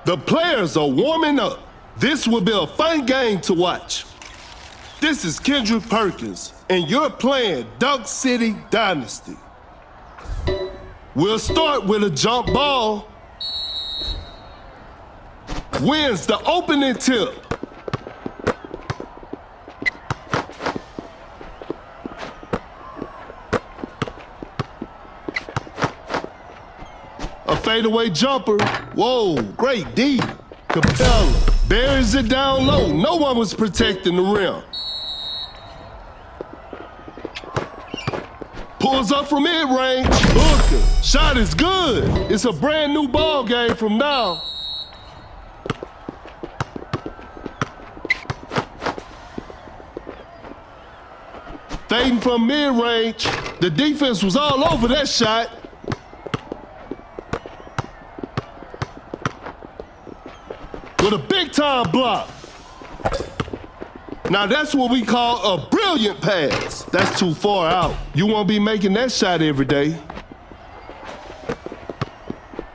The players are warming up. This will be a fun game to watch. This is Kendrick Perkins, and you're playing Dunk City Dynasty. We'll start with a jump ball. Wins the opening tip. A fadeaway jumper. Whoa, great D. Capella buries it down low. No one was protecting the rim. Pulls up from mid-range. Booker. Shot is good. It's a brand new ball game from now. Fading from mid-range. The defense was all over that shot. With a big-time block. Now that's what we call a brilliant pass. That's too far out. You won't be making that shot every day.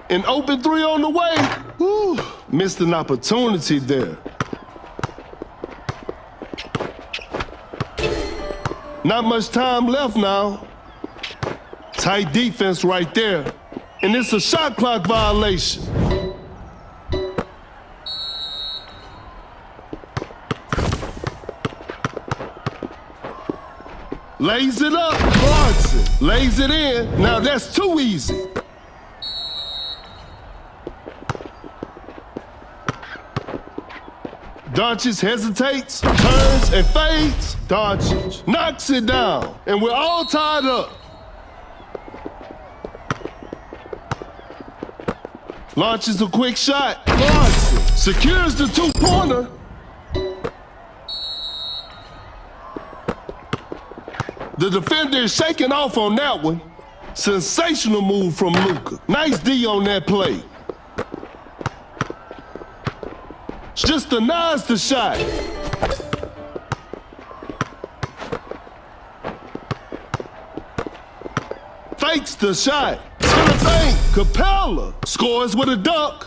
An open three on the way. Whew, missed an opportunity there. Not much time left now. Tight defense right there. And it's a shot clock violation. Lays it up, Clarkson. Lays it in. Now that's too easy. Doncic hesitates, turns, and fades. Doncic knocks it down, and we're all tied up. Launches a quick shot. Clarkson secures the two-pointer. The defender is shaking off on that one. Sensational move from Luka. Nice D on that play. Just denies the shot. Fakes the shot. To the bank. Capella scores with a dunk.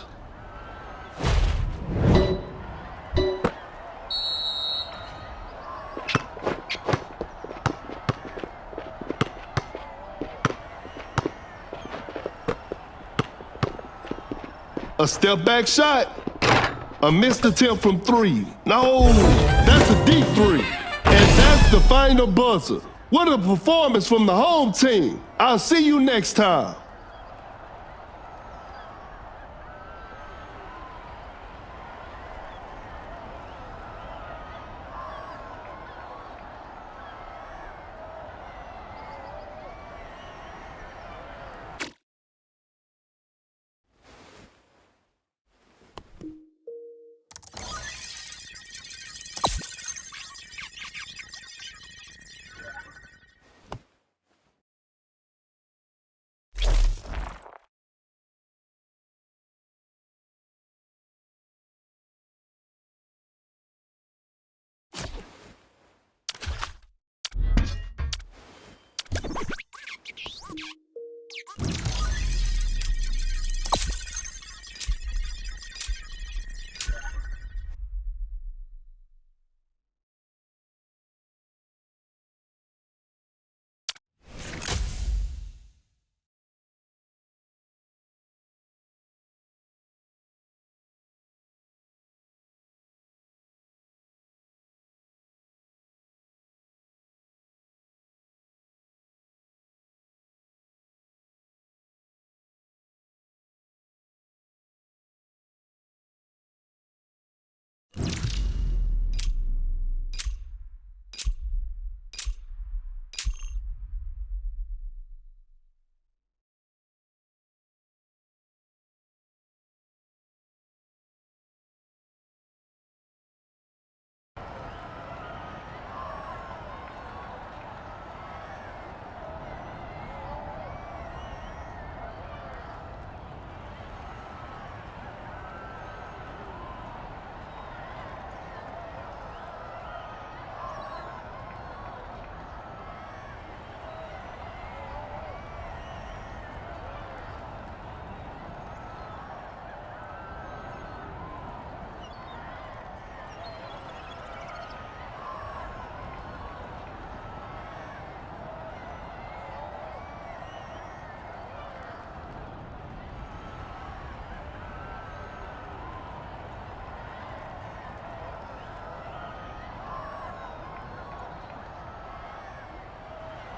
A step back shot. A missed attempt from three. No, that's a deep three. And that's the final buzzer. What a performance from the home team. I'll see you next time.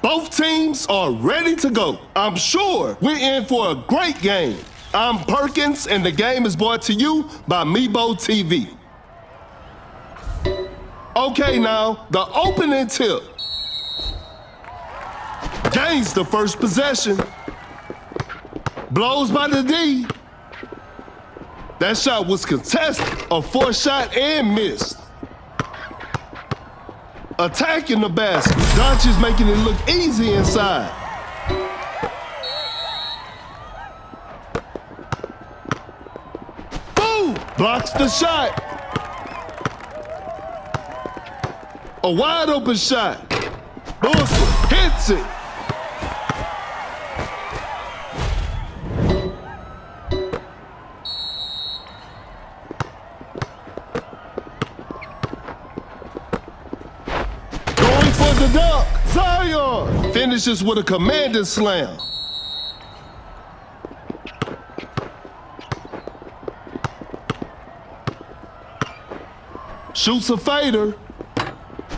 Both teams are ready to go. I'm sure we're in for a great game. I'm Perkins, and the game is brought to you by Meebo TV. Okay, now, the opening tip. Gains the first possession. Blows by the D. That shot was contested, a forced shot and missed. Attacking the basket. Doncic's making it look easy inside. Boom! Blocks the shot. A wide open shot. Booker hits it. The dunk, Zion finishes with a commanding slam. Shoots a fader,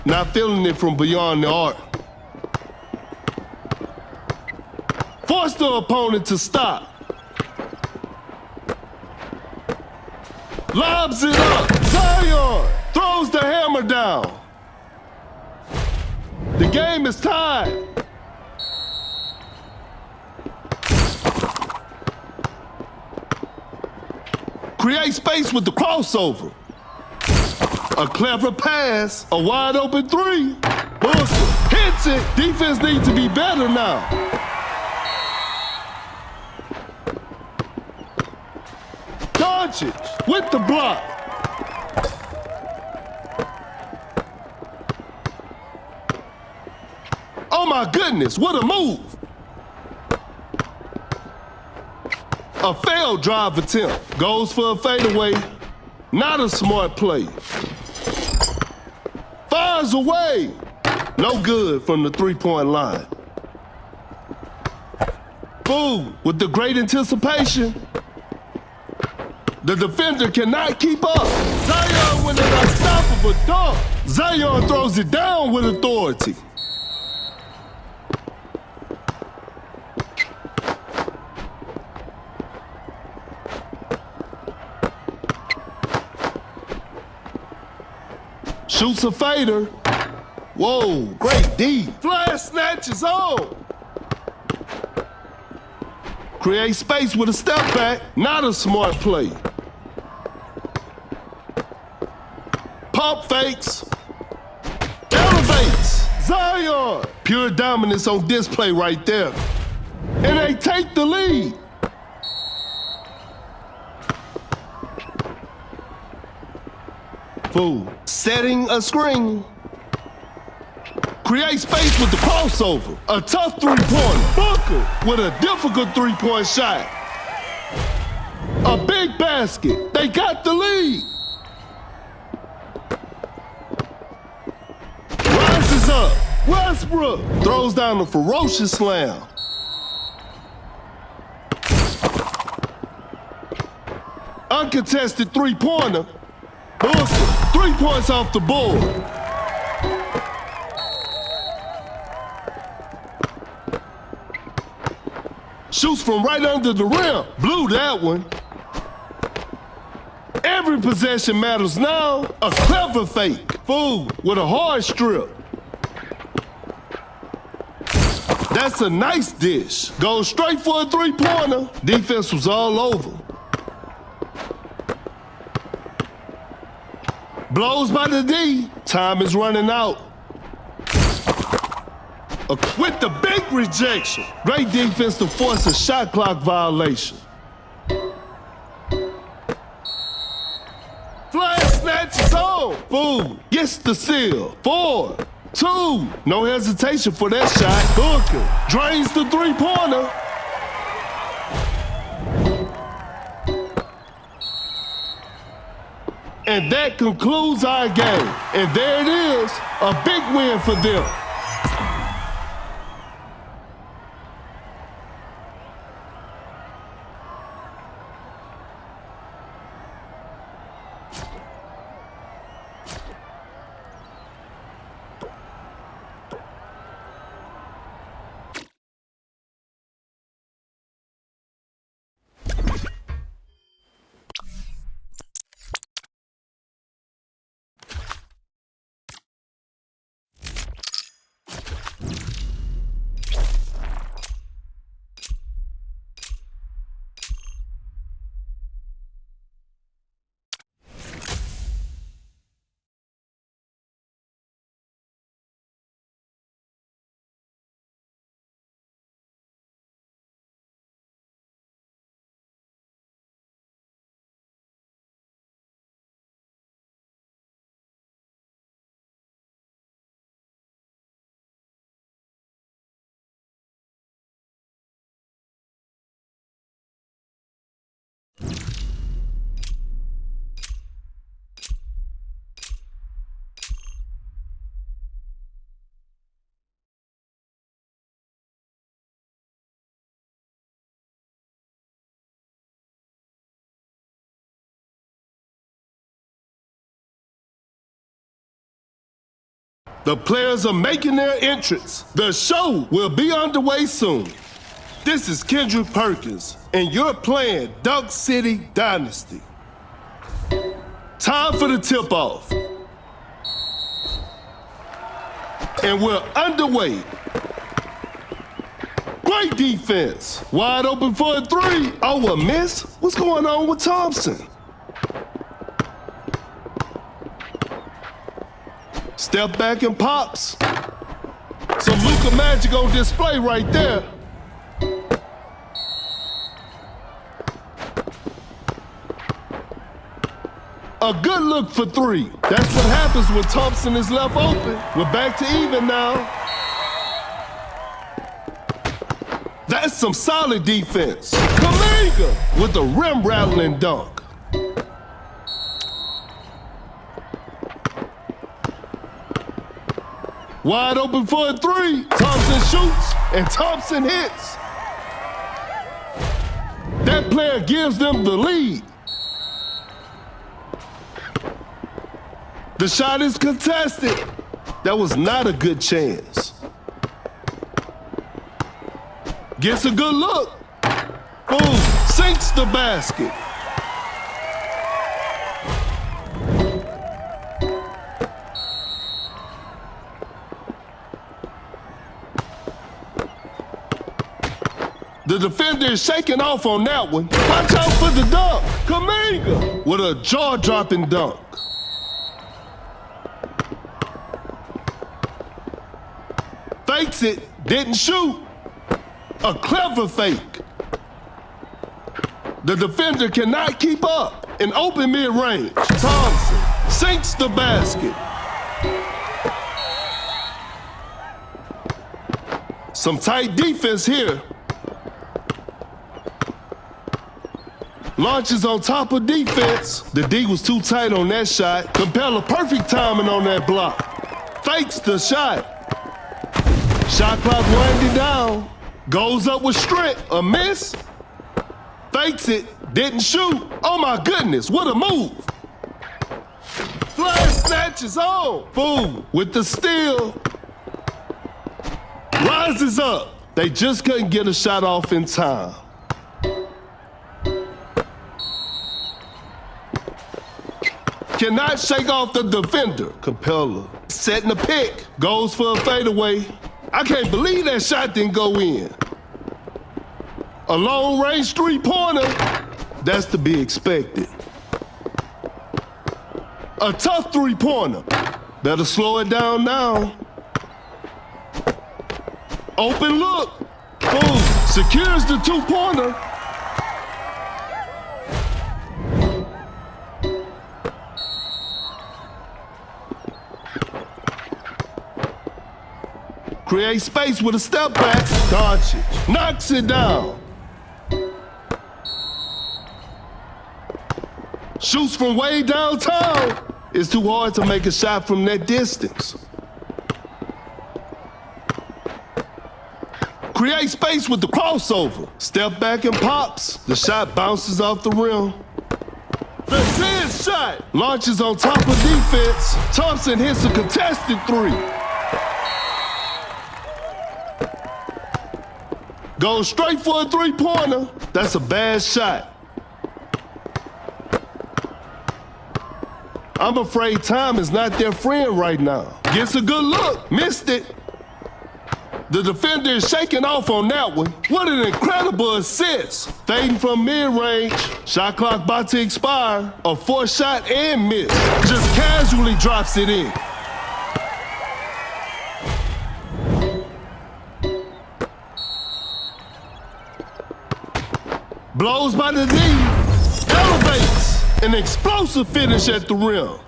not feeling it from beyond the arc. Force the opponent to stop. Lobs it up, Zion throws the hammer down. The game is tied. Create space with the crossover. A clever pass, a wide open three. Booker hits it. Defense needs to be better now. Doncic with the block. Oh my goodness, what a move. A failed drive attempt. Goes for a fadeaway. Not a smart play. Fires away. No good from the three-point line. Boom, with the great anticipation. The defender cannot keep up. Zion with an unstoppable dunk. Zion throws it down with authority. Shoots a fader. Whoa, great D. Flash snatches on. Create space with a step back. Not a smart play. Pump fakes. Elevates. Zion. Pure dominance on display right there. And they take the lead. Fool. Setting a screen. Create space with the crossover. A tough three-pointer. Booker with a difficult three-point shot. A big basket. They got the lead. Rises up. Westbrook throws down a ferocious slam. Uncontested three-pointer. Booker, 3 points off the board. Shoots from right under the rim. Blew that one. Every possession matters now. A clever fake. Fool with a hard strip. That's a nice dish. Goes straight for a three-pointer. Defense was all over. Blows by the D. Time is running out. With the big rejection. Great defense to force a shot clock violation. Flash snatches on. Boom. Gets the seal. 4, 2. No hesitation for that shot. Booker drains the three-pointer. And that concludes our game. And there it is, a big win for them. The players are making their entrance. The show will be underway soon. This is Kendrick Perkins, and you're playing Dunk City Dynasty. Time for the tip-off. And we're underway. Great defense. Wide open for a three. Oh, a miss? What's going on with Thompson? Step back and pops. Some Luka magic on display right there. A good look for three. That's what happens when Thompson is left open. We're back to even now. That's some solid defense. Kaminga with a rim-rattling dunk. Wide open for a three. Thompson shoots, and Thompson hits. That player gives them the lead. The shot is contested. That was not a good chance. Gets a good look. Boom, sinks the basket. The defender is shaking off on that one. Watch out for the dunk. Kaminga with a jaw-dropping dunk. Fakes it, didn't shoot. A clever fake. The defender cannot keep up. An open mid-range. Thompson sinks the basket. Some tight defense here. Launches on top of defense. The D was too tight on that shot. Capella perfect timing on that block. Fakes the shot. Shot clock winding down. Goes up with strength. A miss. Fakes it. Didn't shoot. Oh my goodness, what a move. Flash snatches on. Boom, with the steal. Rises up. They just couldn't get a shot off in time. Cannot shake off the defender. Capella setting the pick. Goes for a fadeaway. I can't believe that shot didn't go in. A long-range three-pointer. That's to be expected. A tough three-pointer. Better slow it down now. Open look. Boom. Secures the two-pointer. Create space with a step back. Doncic knocks it down. Shoots from way downtown. It's too hard to make a shot from that distance. Create space with the crossover. Step back and pops. The shot bounces off the rim. That's his shot. Launches on top of defense. Thompson hits a contested three. Goes straight for a three-pointer. That's a bad shot. I'm afraid time is not their friend right now. Gets a good look. Missed it. The defender is shaking off on that one. What an incredible assist. Fading from mid-range. Shot clock about to expire. A fourth shot and miss. Just casually drops it in. Blows by the D, elevates, an explosive finish at the rim.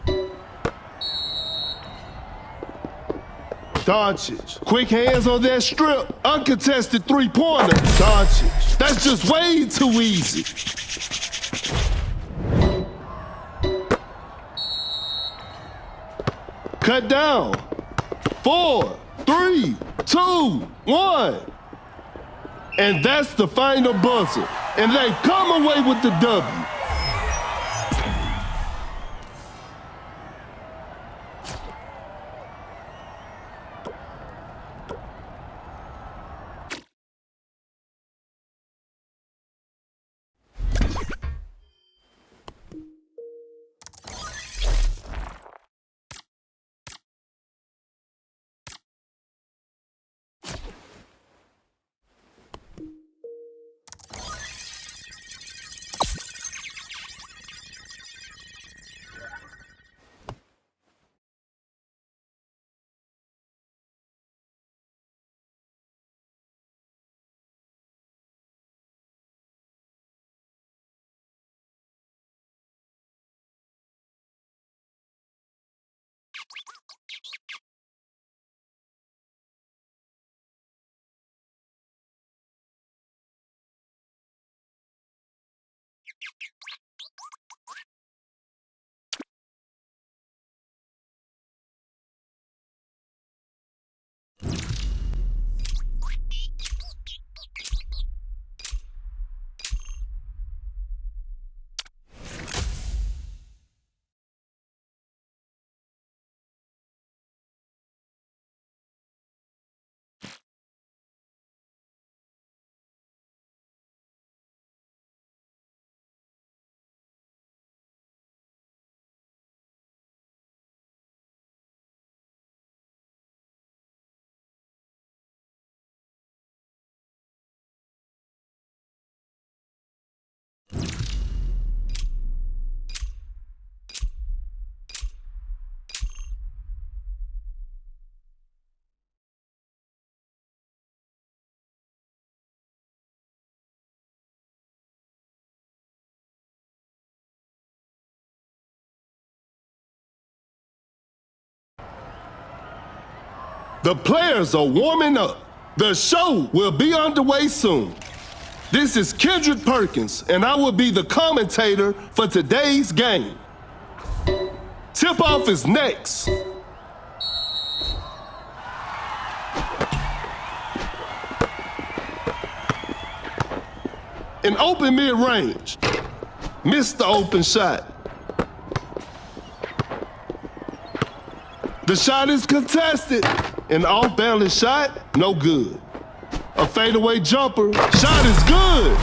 Doncic, quick hands on that strip, uncontested three-pointer. Doncic, that's just way too easy. Cut down. 4, 3, 2, 1. And that's the final buzzer. And they come away with the W. The players are warming up. The show will be underway soon. This is Kendrick Perkins, and I will be the commentator for today's game. Tip-off is next. An open mid-range. Missed the open shot. The shot is contested. An off-balance shot, no good. A fadeaway jumper, shot is good.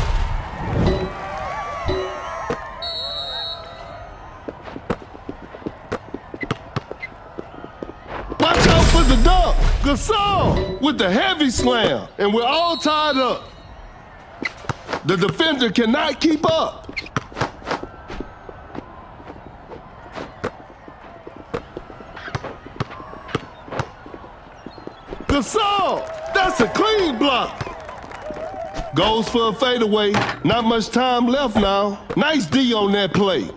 Watch out for the dunk. Gasol with the heavy slam, and we're all tied up. The defender cannot keep up. Gasol, that's a clean block. Goes for a fadeaway. Not much time left now. Nice D on that play.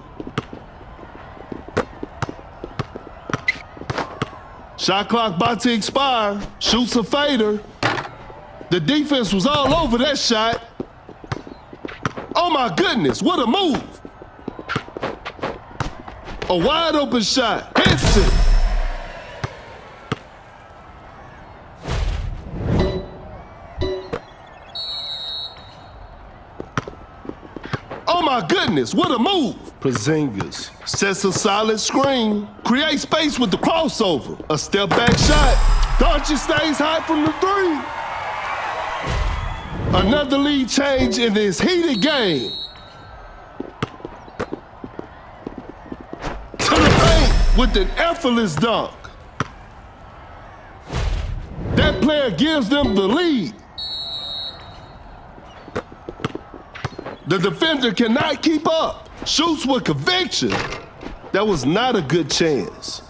Shot clock about to expire. Shoots a fader. The defense was all over that shot. Oh my goodness, what a move. A wide open shot. Hits it. Oh my goodness, what a move! Porzingis sets a solid screen, creates space with the crossover. A step back shot. Doncic stays high from the three. Another lead change in this heated game. To the paint with an effortless dunk. That player gives them the lead. The defender cannot keep up. Shoots with conviction. That was not a good chance.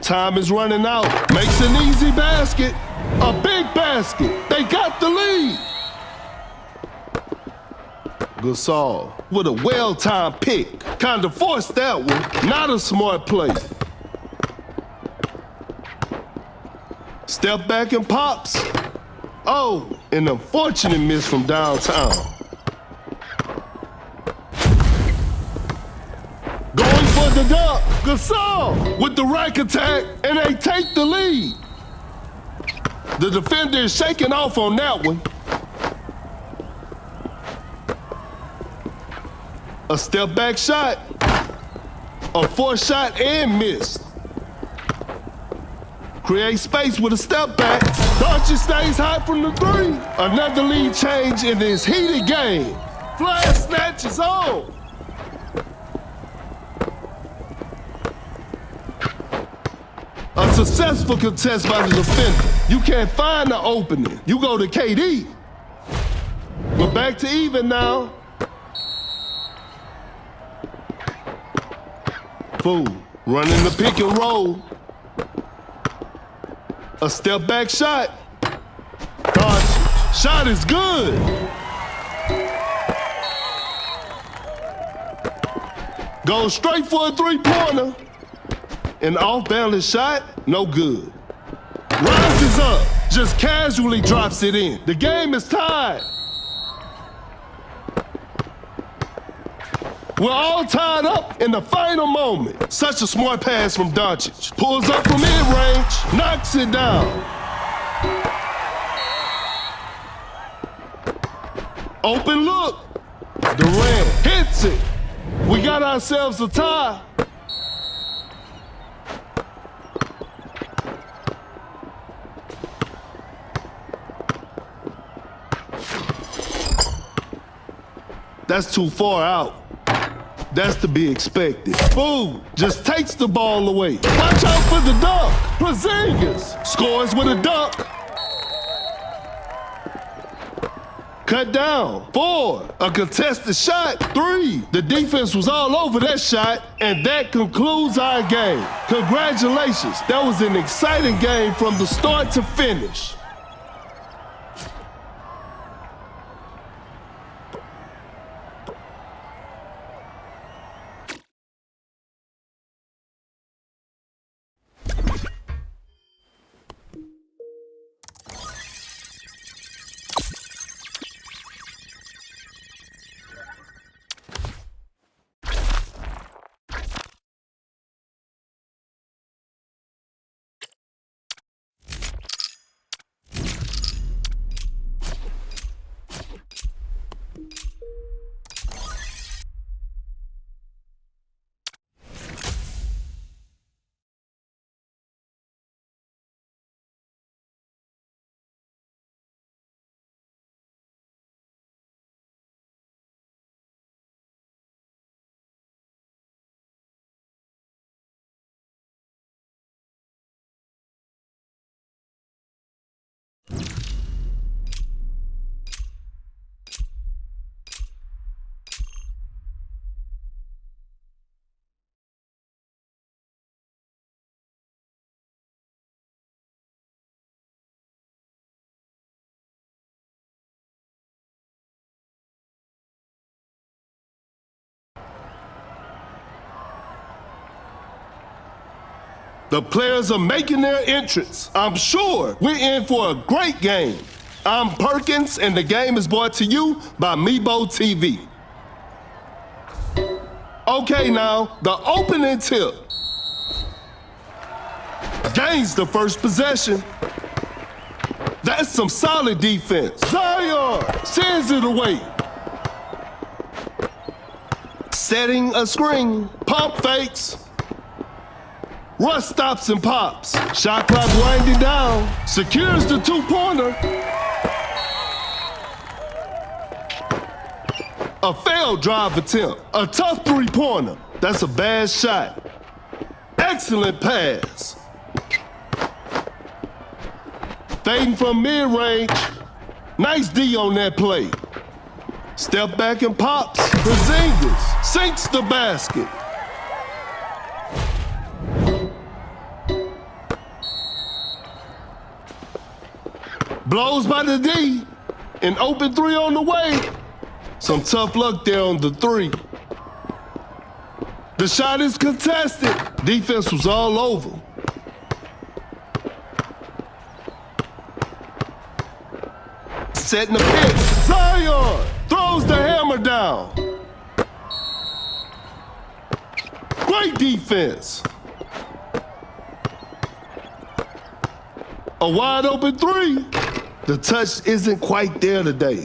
Time is running out. Makes an easy basket. A big basket. They got the lead. Gasol with a well-timed pick. Kind of forced that one. Not a smart play. Step back and pops. Oh, an unfortunate miss from downtown. Going for the dunk. Gasol with the rack attack, and they take the lead. The defender is shaking off on that one. A step back shot. A forced shot and missed. Create space with a step back. Doncic stays high from the three. Another lead change in this heated game. Flash snatch is on. A successful contest by the defender. You can't find the opening. You go to KD. We're back to even now. Fool, running the pick and roll. A step back shot. Doncic. Shot is good. Goes straight for a three-pointer. An off-balance shot, no good. Rises up, just casually drops it in. The game is tied. We're all tied up in the final moment. Such a smart pass from Doncic. Pulls up from mid-range, knocks it down. Open look. Durant hits it. We got ourselves a tie. That's too far out. That's to be expected. Boom! Just takes the ball away. Watch out for the dunk. Porzingis scores with a dunk. Cut down. 4. A contested shot. 3. The defense was all over that shot, and that concludes our game. Congratulations. That was an exciting game from the start to finish. The players are making their entrance. I'm sure we're in for a great game. I'm Perkins, and the game is brought to you by Mebo TV. Okay, now, the opening tip. Gains the first possession. That's some solid defense. Zion sends it away. Setting a screen. Pump fakes. Russ stops and pops. Shot clock winding down. Secures the two-pointer. A failed drive attempt. A tough three-pointer. That's a bad shot. Excellent pass. Fading from mid-range. Nice D on that play. Step back and pops. Porzingis sinks the basket. Blows by the D. An open three on the way. Some tough luck there on the three. The shot is contested. Defense was all over. Setting the pick. Zion throws the hammer down. Great defense. A wide open three. The touch isn't quite there today.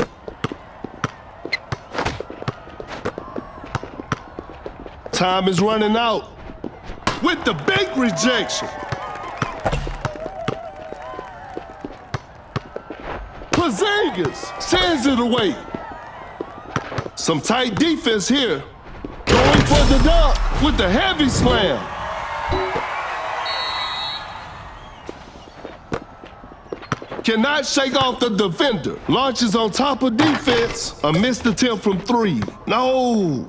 Time is running out with the big rejection. Porzingis sends it away. Some tight defense here. Going for the dunk with the heavy slam. Cannot shake off the defender. Launches on top of defense. A missed attempt from three. No.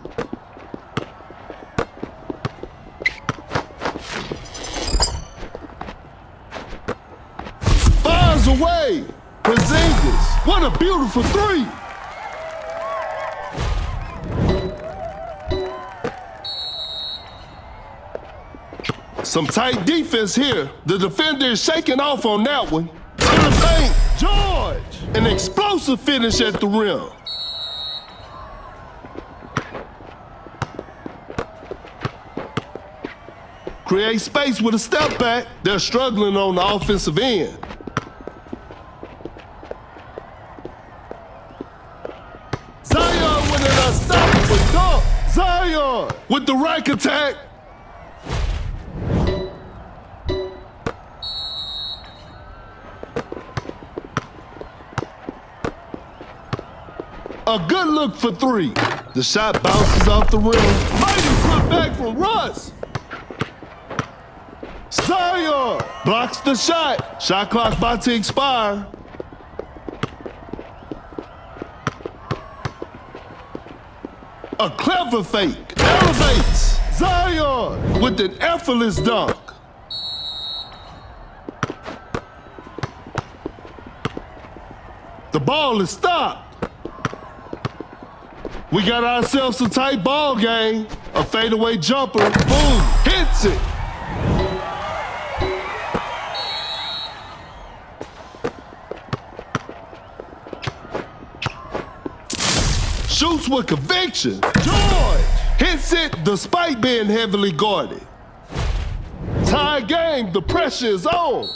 Fires away. Porzingis. What a beautiful three. Some tight defense here. The defender is shaking off on that one. To the paint, George! An explosive finish at the rim. Create space with a step back. They're struggling on the offensive end. Zion with an unstoppable dunk. Zion with the rack attack. A good look for three. The shot bounces off the rim. Mighty put back from Russ. Zion blocks the shot. Shot clock about to expire. A clever fake. Elevates. Zion with an effortless dunk. The ball is stopped. We got ourselves a tight ball game. A fadeaway jumper. Boom. Hits it. Shoots with conviction. George hits it despite being heavily guarded. Tie game. The pressure is on.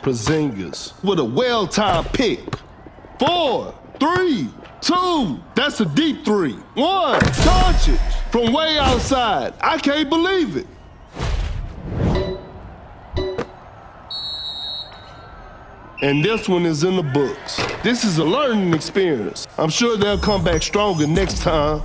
Porzingis with a well-timed pick. 4, 3, 2. That's a deep three. 1. Doncic from way outside. I can't believe it. And this one is in the books. This is a learning experience. I'm sure they'll come back stronger next time.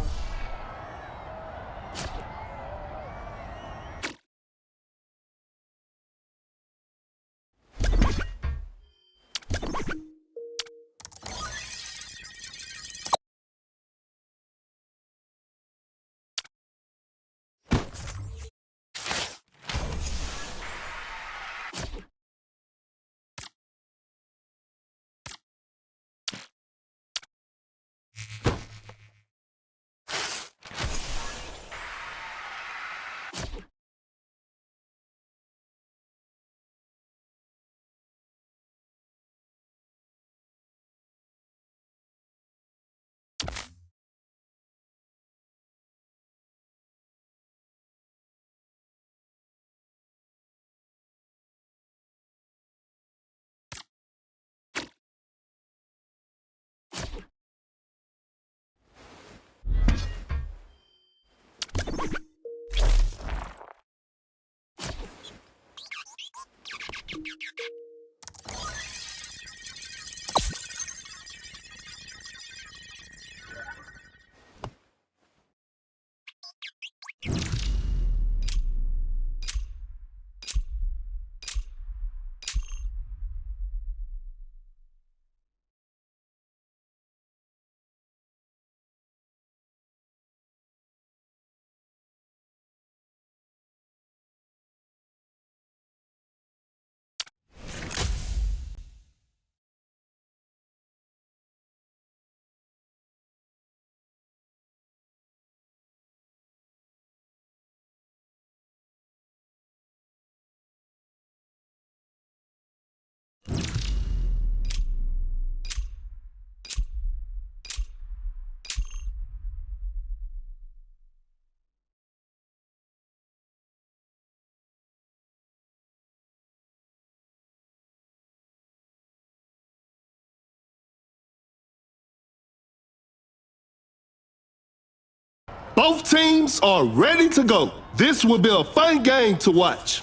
Both teams are ready to go. This will be a fun game to watch.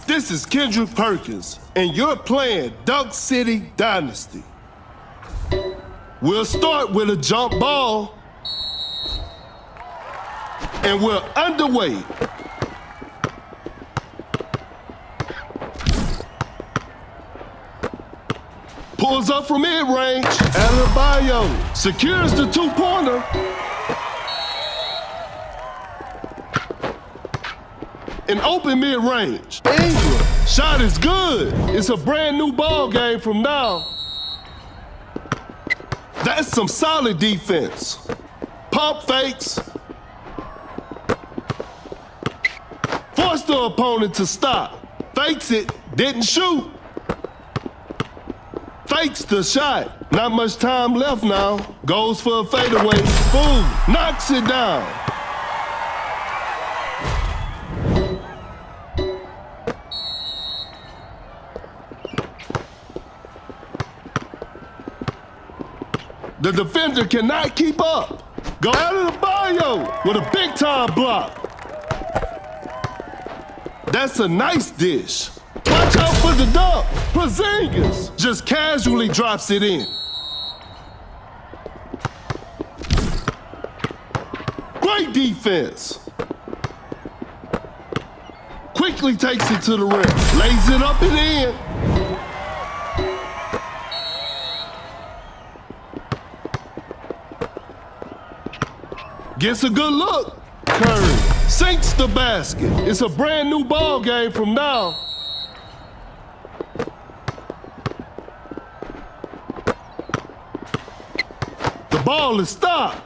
This is Kendrick Perkins, and you're playing Dunk City Dynasty. We'll start with a jump ball, and we're underway. Pulls up from mid-range. Adebayo secures the two-pointer. in open mid-range. Ingram, shot is good. It's a brand new ball game from now. That's some solid defense. Pump fakes. Force the opponent to stop. Fakes it, didn't shoot. Fakes the shot. Not much time left now. Goes for a fadeaway. Boom, knocks it down. The defender cannot keep up. Go out of the bio with a big time block. That's a nice dish. Watch out for the dunk. Porzingis just casually drops it in. Great defense. Quickly takes it to the rim. Lays it up and in. Gets a good look. Curry sinks the basket. It's a brand new ball game from now. The ball is stopped.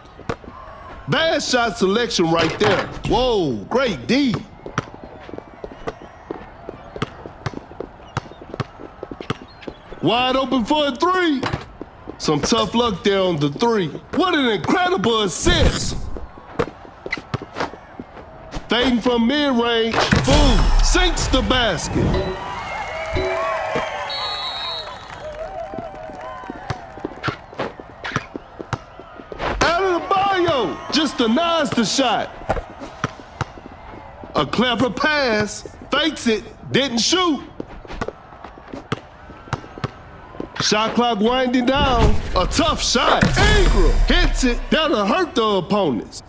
Bad shot selection right there. Whoa, great D. Wide open for a three. Some tough luck there on the three. What an incredible assist. Fading from mid-range, boom, sinks the basket. Out of the bio, just denies the shot. A clever pass, fakes it, didn't shoot. Shot clock winding down, a tough shot. Ingram hits it, that'll hurt the opponents.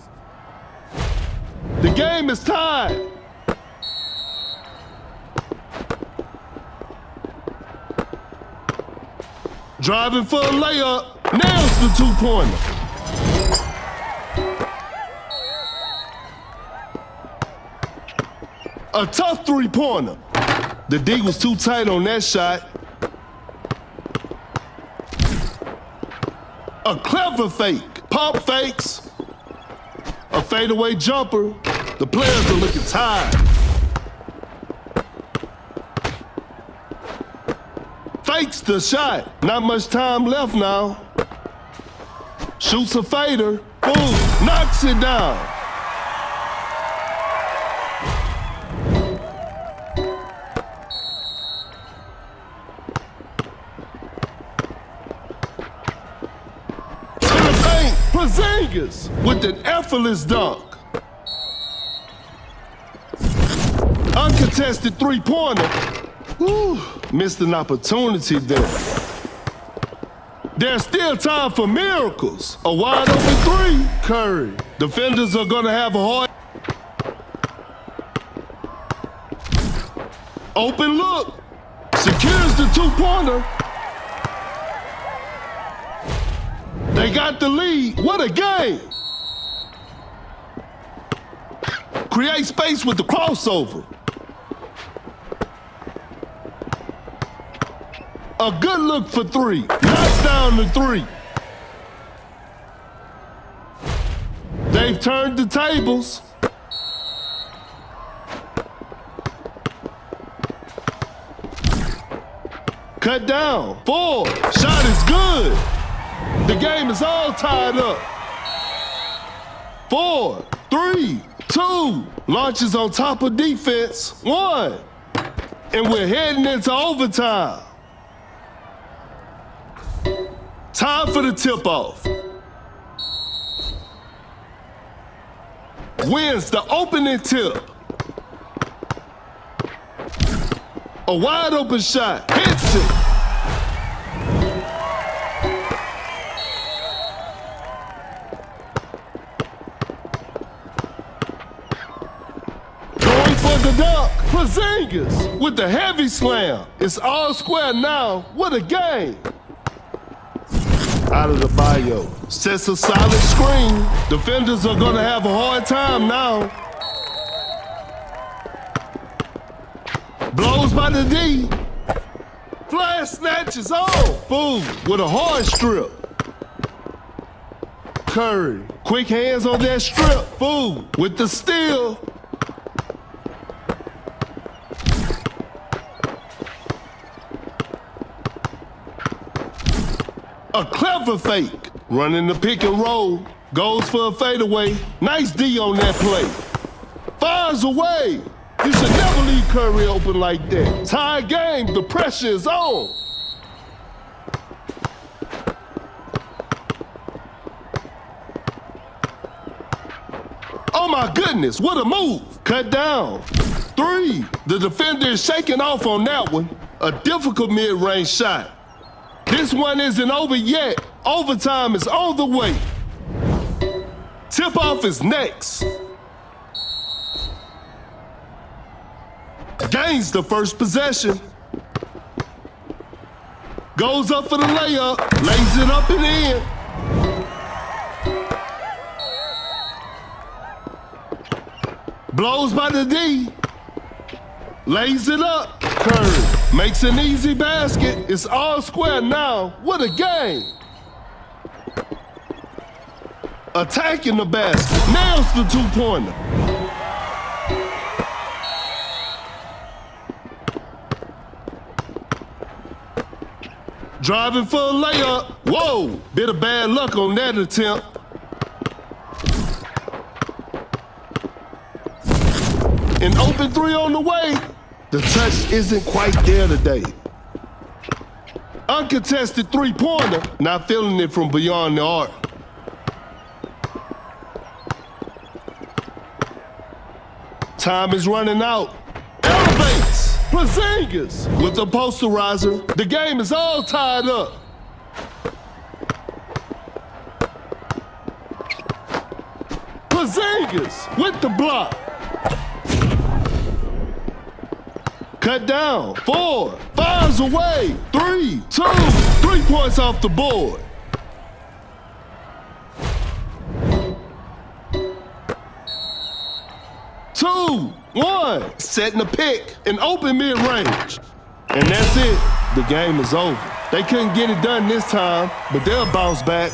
The game is tied. Driving for a layup, nails the two-pointer. A tough three-pointer. The D was too tight on that shot. A clever fake, pump fakes. A fadeaway jumper. The players are looking tired. Fakes the shot. Not much time left now. Shoots a fader. Boom. Knocks it down. To the paint. Porzingis with an effortless dunk. Uncontested three-pointer. Whew, missed an opportunity there. There's still time for miracles. A wide open three. Curry. Defenders are gonna have a hard. Open look. Secures the two-pointer. They got the lead. What a game. Create space with the crossover. A good look for three. Knocks down the three. They've turned the tables. Cut down. 4. Shot is good. The game is all tied up. 4, 3, 2. Launches on top of defense. 1. And we're heading into overtime. Time for the tip-off. Wins the opening tip. A wide open shot. Hits it. Going for the dunk. Porzingis with the heavy slam. It's all square now. What a game. Out of the bio. Sets a solid screen. Defenders are gonna have a hard time now. Blows by the D. Flash snatches on. Boom, with a hard strip. Curry, quick hands on that strip. Boom, with the steal. A clever fake. Running the pick and roll. Goes for a fadeaway. Nice D on that play. Fires away. You should never leave Curry open like that. Tie game, the pressure is on. Oh my goodness, what a move. Cut down. 3. The defender is shaking off on that one. A difficult mid-range shot. This one isn't over yet. Overtime is on the way. Tip-off is next. Gains the first possession. Goes up for the layup. Lays it up and in. Blows by the D. Lays it up. Curry makes an easy basket. It's all square now. What a game. Attacking the basket. Nails the two-pointer. Driving for a layup. Whoa, bit of bad luck on that attempt. An open 3 on the way. The touch isn't quite there today. Uncontested three-pointer. Not feeling it from beyond the arc. Time is running out. Elevates. Porzingis with the posterizer. The game is all tied up. Porzingis with the block. Cut down. 4. Fires away. 3, 2. 3 points off the board. Two, 1. Setting a pick. An open mid-range. And that's it. The game is over. They couldn't get it done this time, but they'll bounce back.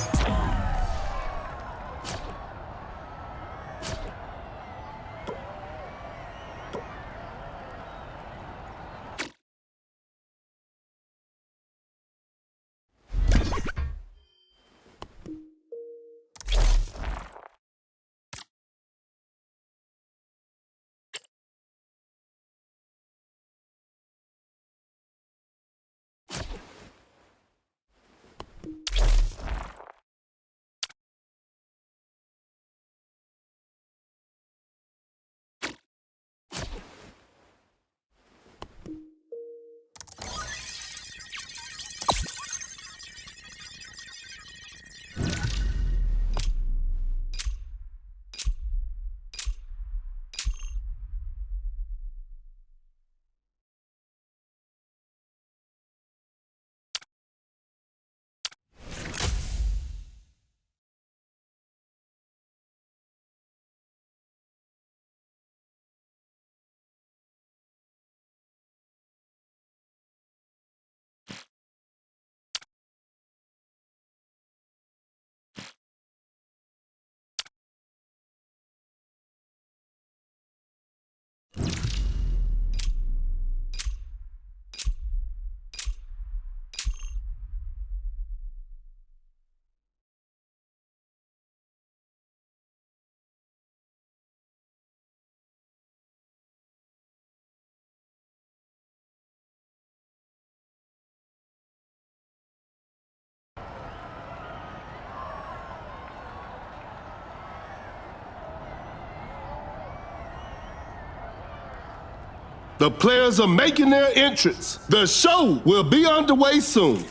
The players are making their entrance. The show will be underway soon.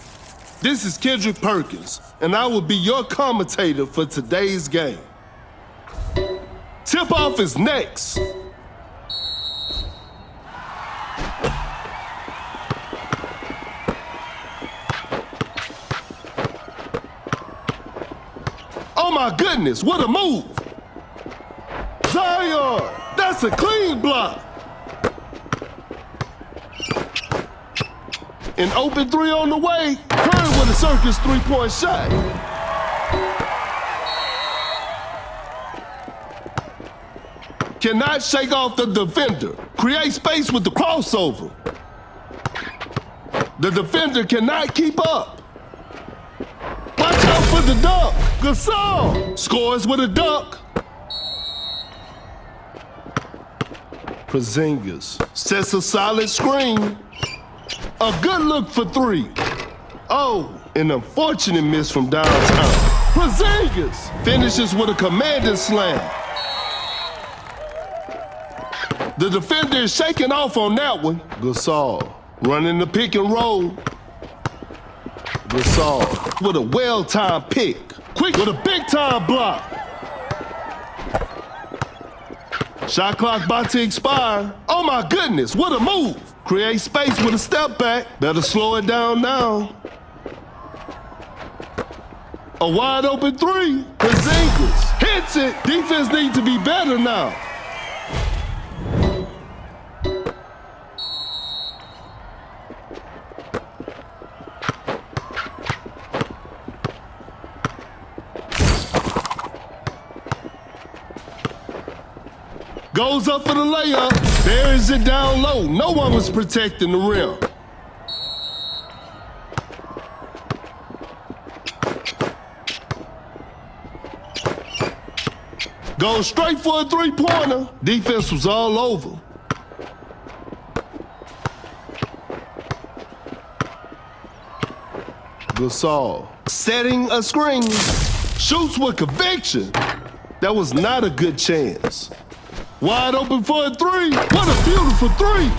This is Kendrick Perkins, and I will be your commentator for today's game. Tip-off is next. Oh my goodness, what a move. Zion, that's a clean block. An open three on the way. Curry with a circus three-point shot. Cannot shake off the defender. Create space with the crossover. The defender cannot keep up. Watch out for the dunk. Gasol scores with a dunk. Porzingis sets a solid screen. A good look for three. Oh, an unfortunate miss from downtown. Porzingis finishes with a commanding slam. The defender is shaking off on that one. Gasol running the pick and roll. Gasol with a well-timed pick. Quick with a big-time block. Shot clock about to expire. Oh my goodness, what a move. Create space with a step back. Better slow it down now. A wide open three. Porzingis hits it. Defense needs to be better now. Goes up for the layup, buries it down low. No one was protecting the rim. Goes straight for a three-pointer. Defense was all over. Gasol setting a screen. Shoots with conviction. That was not a good chance. Wide open for a three. What a beautiful three.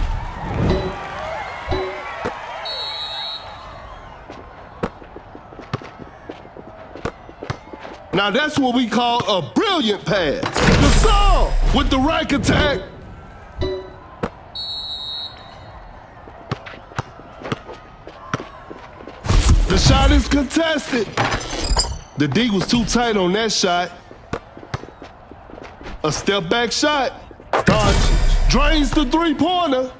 Now that's what we call a brilliant pass. Gasol with the rack attack. The shot is contested. The D was too tight on that shot. A step back shot. Doncic drains the three-pointer.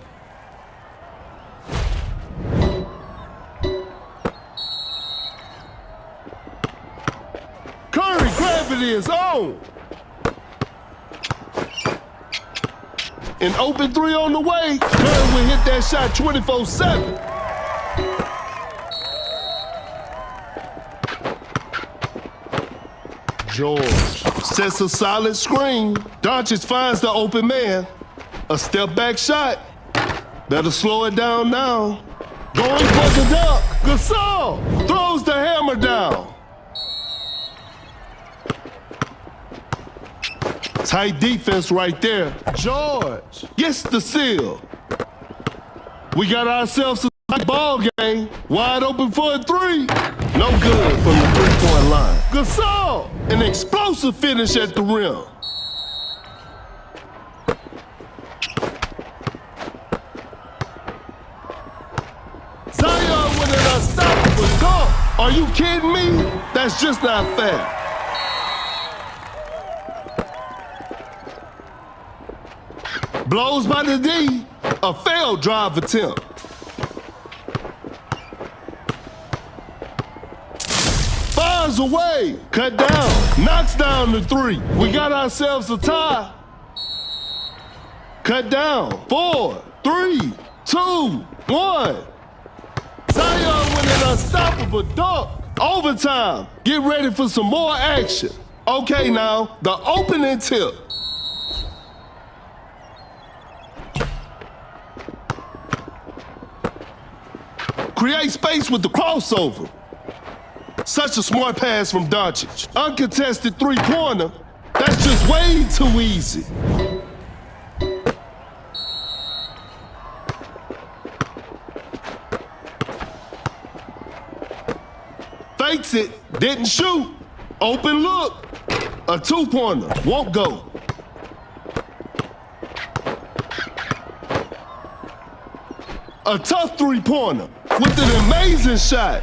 Curry gravity is on. An open three on the way. Curry will hit that shot 24/7. George sets a solid screen. Doncic finds the open man. A step back shot. Better slow it down now. Going for the dunk. Gasol throws the hammer down. Tight defense right there. George gets the steal. We got ourselves a ball game. Wide open for a three. No good from the three-point line. Gasol, an explosive finish at the rim. Zion with an unstoppable dunk. Are you kidding me? That's just not fair. Blows by the D. A failed drive attempt. Fires away. Cut down. Knocks down the three. We got ourselves a tie. Cut down. 4, 3, 2, 1. Zion with an unstoppable dunk. Overtime. Get ready for some more action. Okay, now, the opening tip. Create space with the crossover. Such a smart pass from Doncic. Uncontested three-pointer. That's just way too easy. Fakes it, didn't shoot. Open look. A two-pointer, won't go. A tough three-pointer with an amazing shot.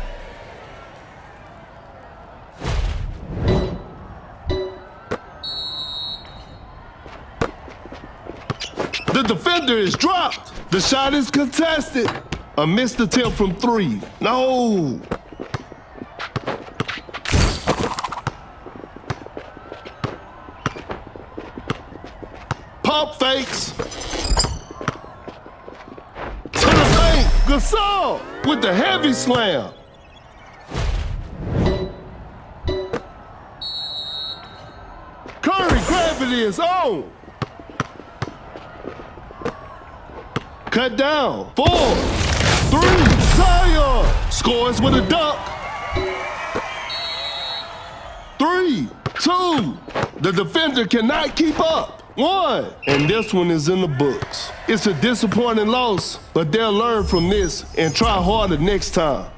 The defender is dropped. The shot is contested. A missed attempt from three. No. Pump fakes. To the paint. Gasol with the heavy slam. Curry gravity is on. Cut down. 4, 3, Zion scores with a dunk. 3, 2, the defender cannot keep up. 1, and this one is in the books. It's a disappointing loss, but they'll learn from this and try harder next time.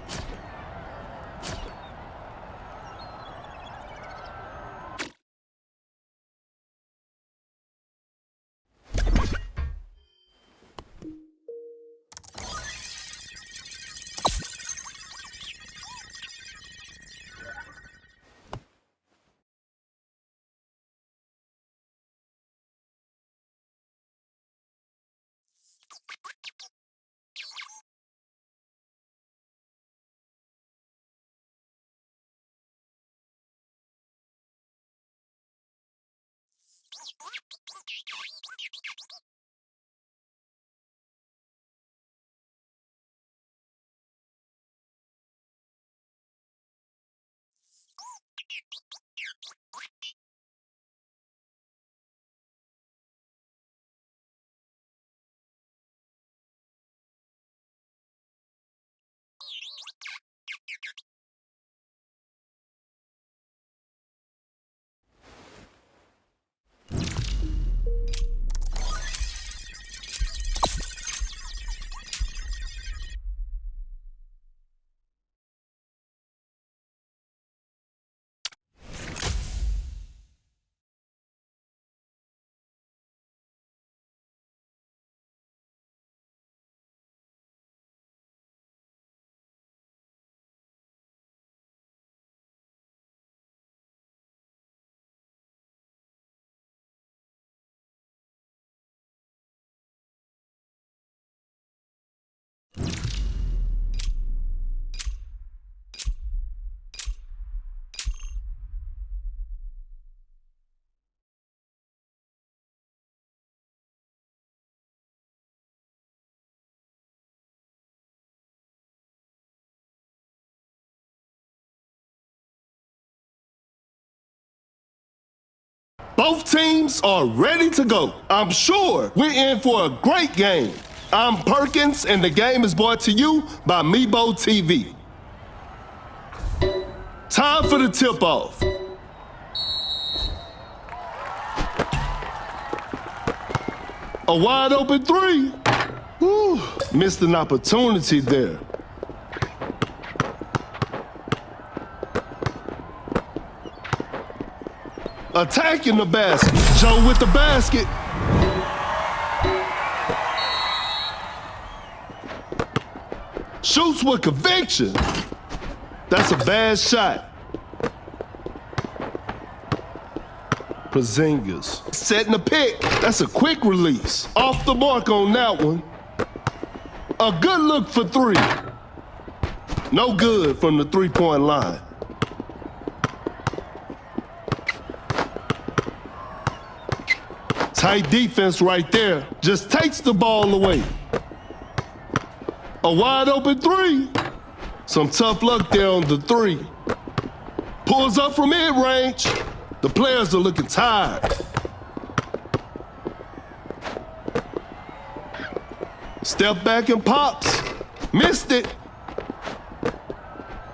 Both teams are ready to go. I'm sure we're in for a great game. I'm Perkins, and the game is brought to you by Mebo TV. Time for the tip-off. A wide-open three. Whew, missed an opportunity there. Attacking the basket. Joe with the basket. Shoots with conviction. That's a bad shot. Porzingis setting the pick. That's a quick release. Off the mark on that one. A good look for three. No good from the three-point line. Tight defense right there. Just takes the ball away. A wide open three. Some tough luck there on the three. Pulls up from mid-range. The players are looking tired. Step back and pops. Missed it.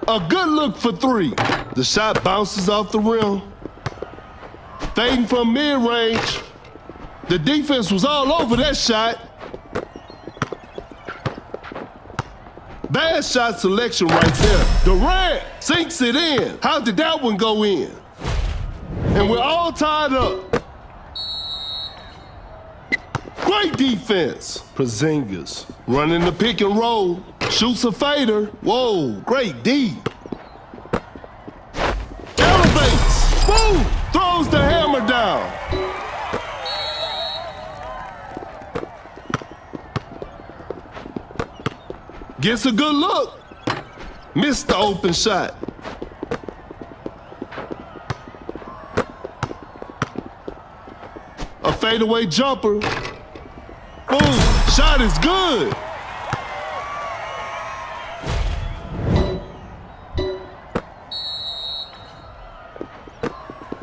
A good look for three. The shot bounces off the rim. Fading from mid-range. The defense was all over that shot. Bad shot selection right there. Durant sinks it in. How did that one go in? And we're all tied up. Great defense. Porzingis running the pick and roll. Shoots a fader. Whoa, great D. Elevates. Boom. Throws the hammer down. Gets a good look. Missed the open shot. A fadeaway jumper. Boom, shot is good.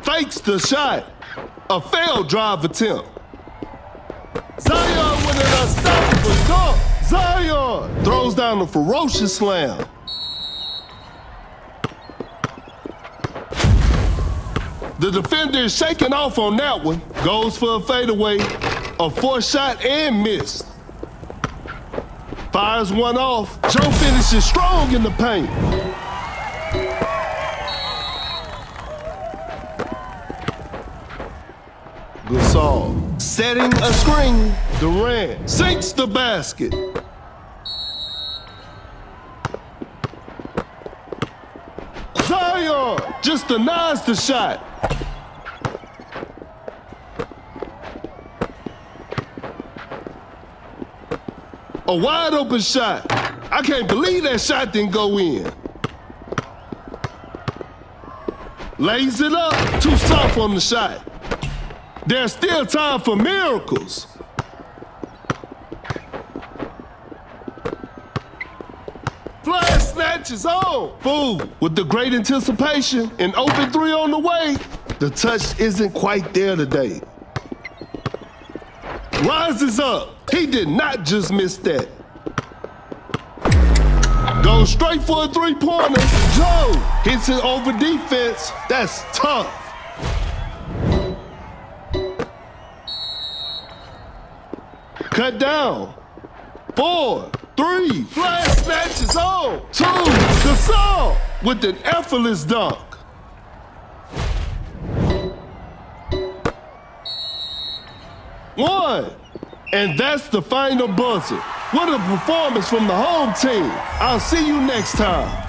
Fakes the shot. A failed drive attempt. Zion with an unstoppable dunk. Zion throws down a ferocious slam. The defender is shaking off on that one. Goes for a fadeaway, a forced shot and missed. Fires one off. Joe finishes strong in the paint. Gasol setting a screen. Durant sinks the basket. Zion just denies the shot. A wide open shot. I can't believe that shot didn't go in. Lays it up. Too soft on the shot. There's still time for miracles. Flash snatches home. Boom. With the great anticipation, an open three on the way. The touch isn't quite there today. Rises up. He did not just miss that. Goes straight for a three-pointer. Joe hits it over defense. That's tough. Cut down. 4, 3. Flash snatches home. 2. Gasol with an effortless dunk. One. And that's the final buzzer. What a performance from the home team. I'll see you next time.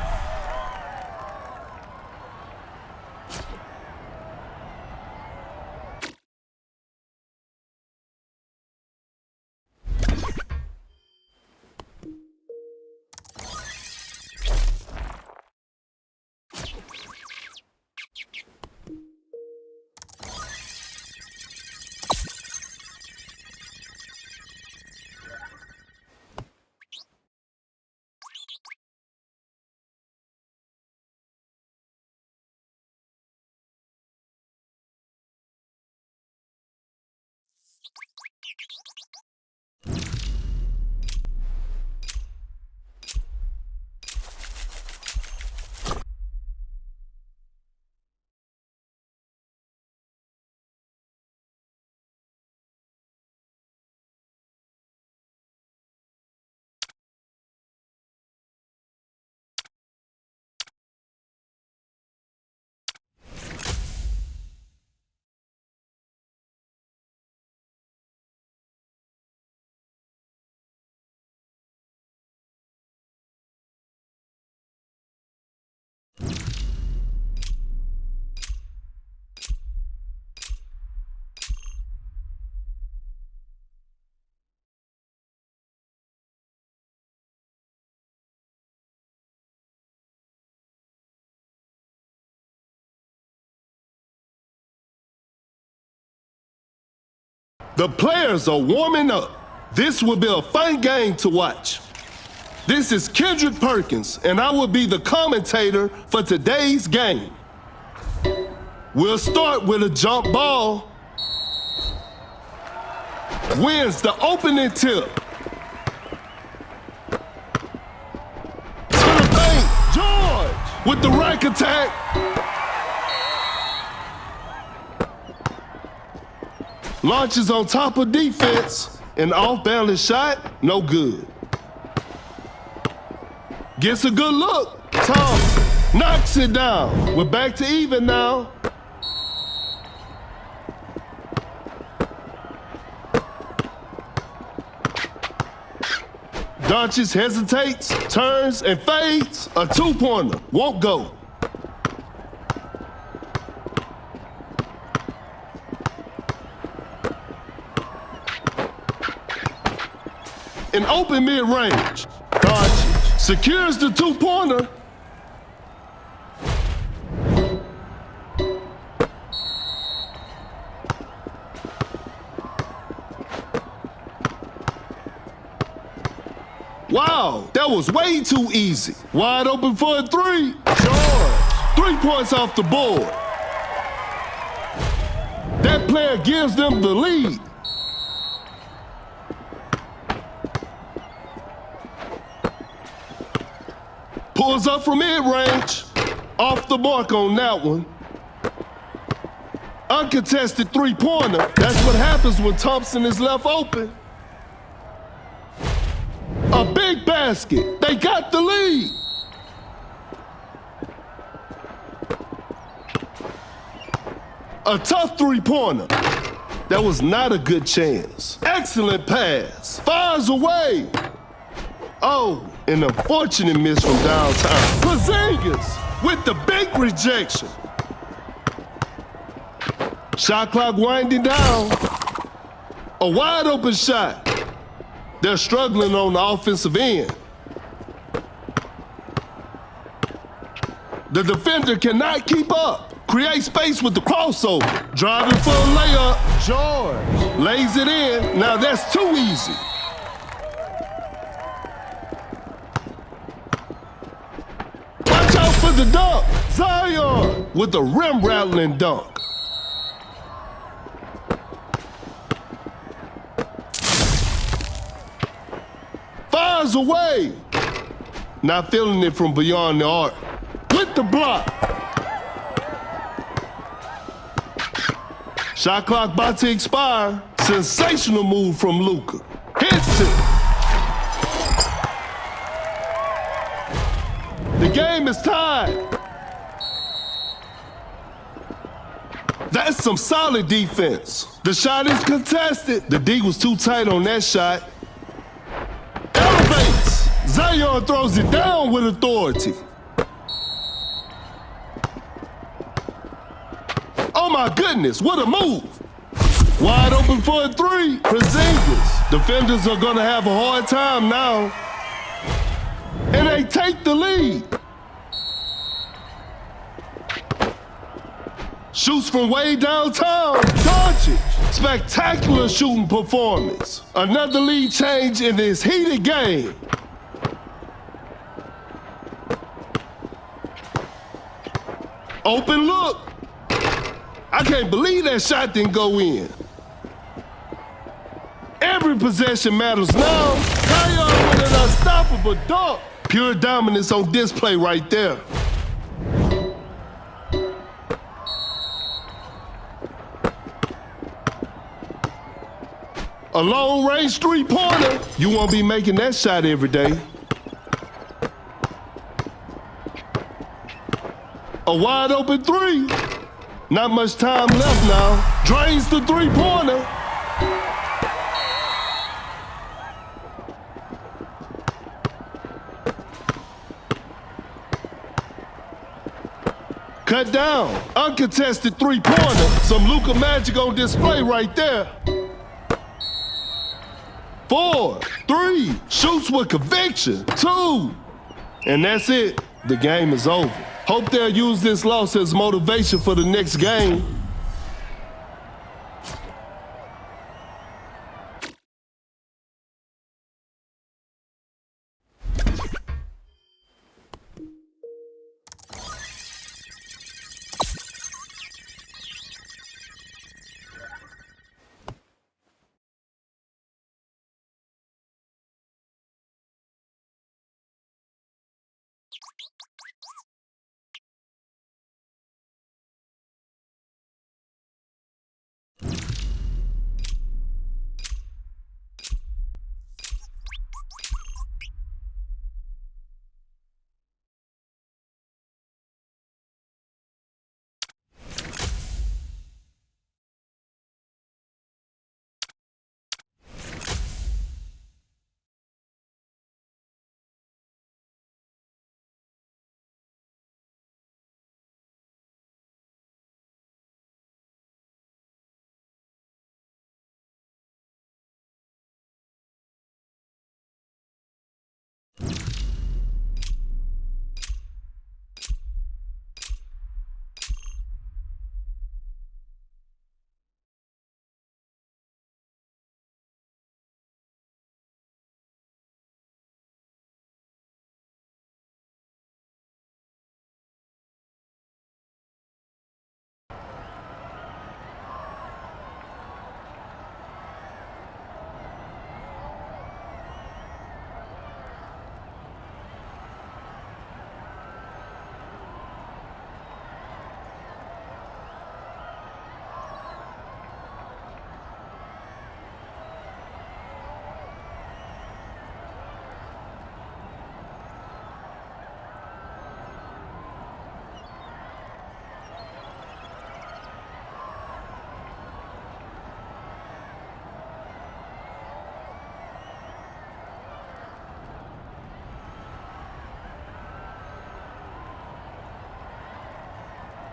The players are warming up. This will be a fun game to watch. This is Kendrick Perkins, and I will be the commentator for today's game. We'll start with a jump ball. Wins the opening tip. To the paint, George with the rack attack. Launches on top of defense. An off-balance shot, no good. Gets a good look. Thompson knocks it down. We're back to even now. Doncic hesitates, turns, and fades. A two-pointer. Won't go. An open mid-range. Doncic Secures the two-pointer. Wow, that was way too easy. Wide open for a three. George, 3 points off the board. That player gives them the lead. Pulls up from mid-range. Off the mark on that one. Uncontested three-pointer. That's what happens when Thompson is left open. A big basket. They got the lead. A tough three-pointer. That was not a good chance. Excellent pass. Fires away. Oh, an unfortunate miss from downtown. Porzingis with the big rejection. Shot clock winding down. A wide open shot. They're struggling on the offensive end. The defender cannot keep up. Create space with the crossover. Driving for a layup. George lays it in. Now that's too easy. Watch out for the dunk. Zion with a rim-rattling dunk. Fires away. Not feeling it from beyond the arc. With the block. Shot clock about to expire. Sensational move from Luka. Hits it. The game is tied. That's some solid defense. The shot is contested. The D was too tight on that shot. Elevates. Zion throws it down with authority. Oh my goodness, what a move. Wide open for a three. Porzingis. Defenders are gonna have a hard time now. And they take the lead. Shoots from way downtown. Doncic. Spectacular shooting performance. Another lead change in this heated game. Open look. I can't believe that shot didn't go in. Every possession matters now. Zion with an unstoppable dunk. Pure dominance on display right there. A long-range three-pointer. You won't be making that shot every day. A wide-open three. Not much time left now. Drains the three-pointer. Cut down. Uncontested three-pointer. Some Luka magic on display right there. 4, 3, shoots with conviction. 2. And that's it. The game is over. Hope they'll use this loss as motivation for the next game.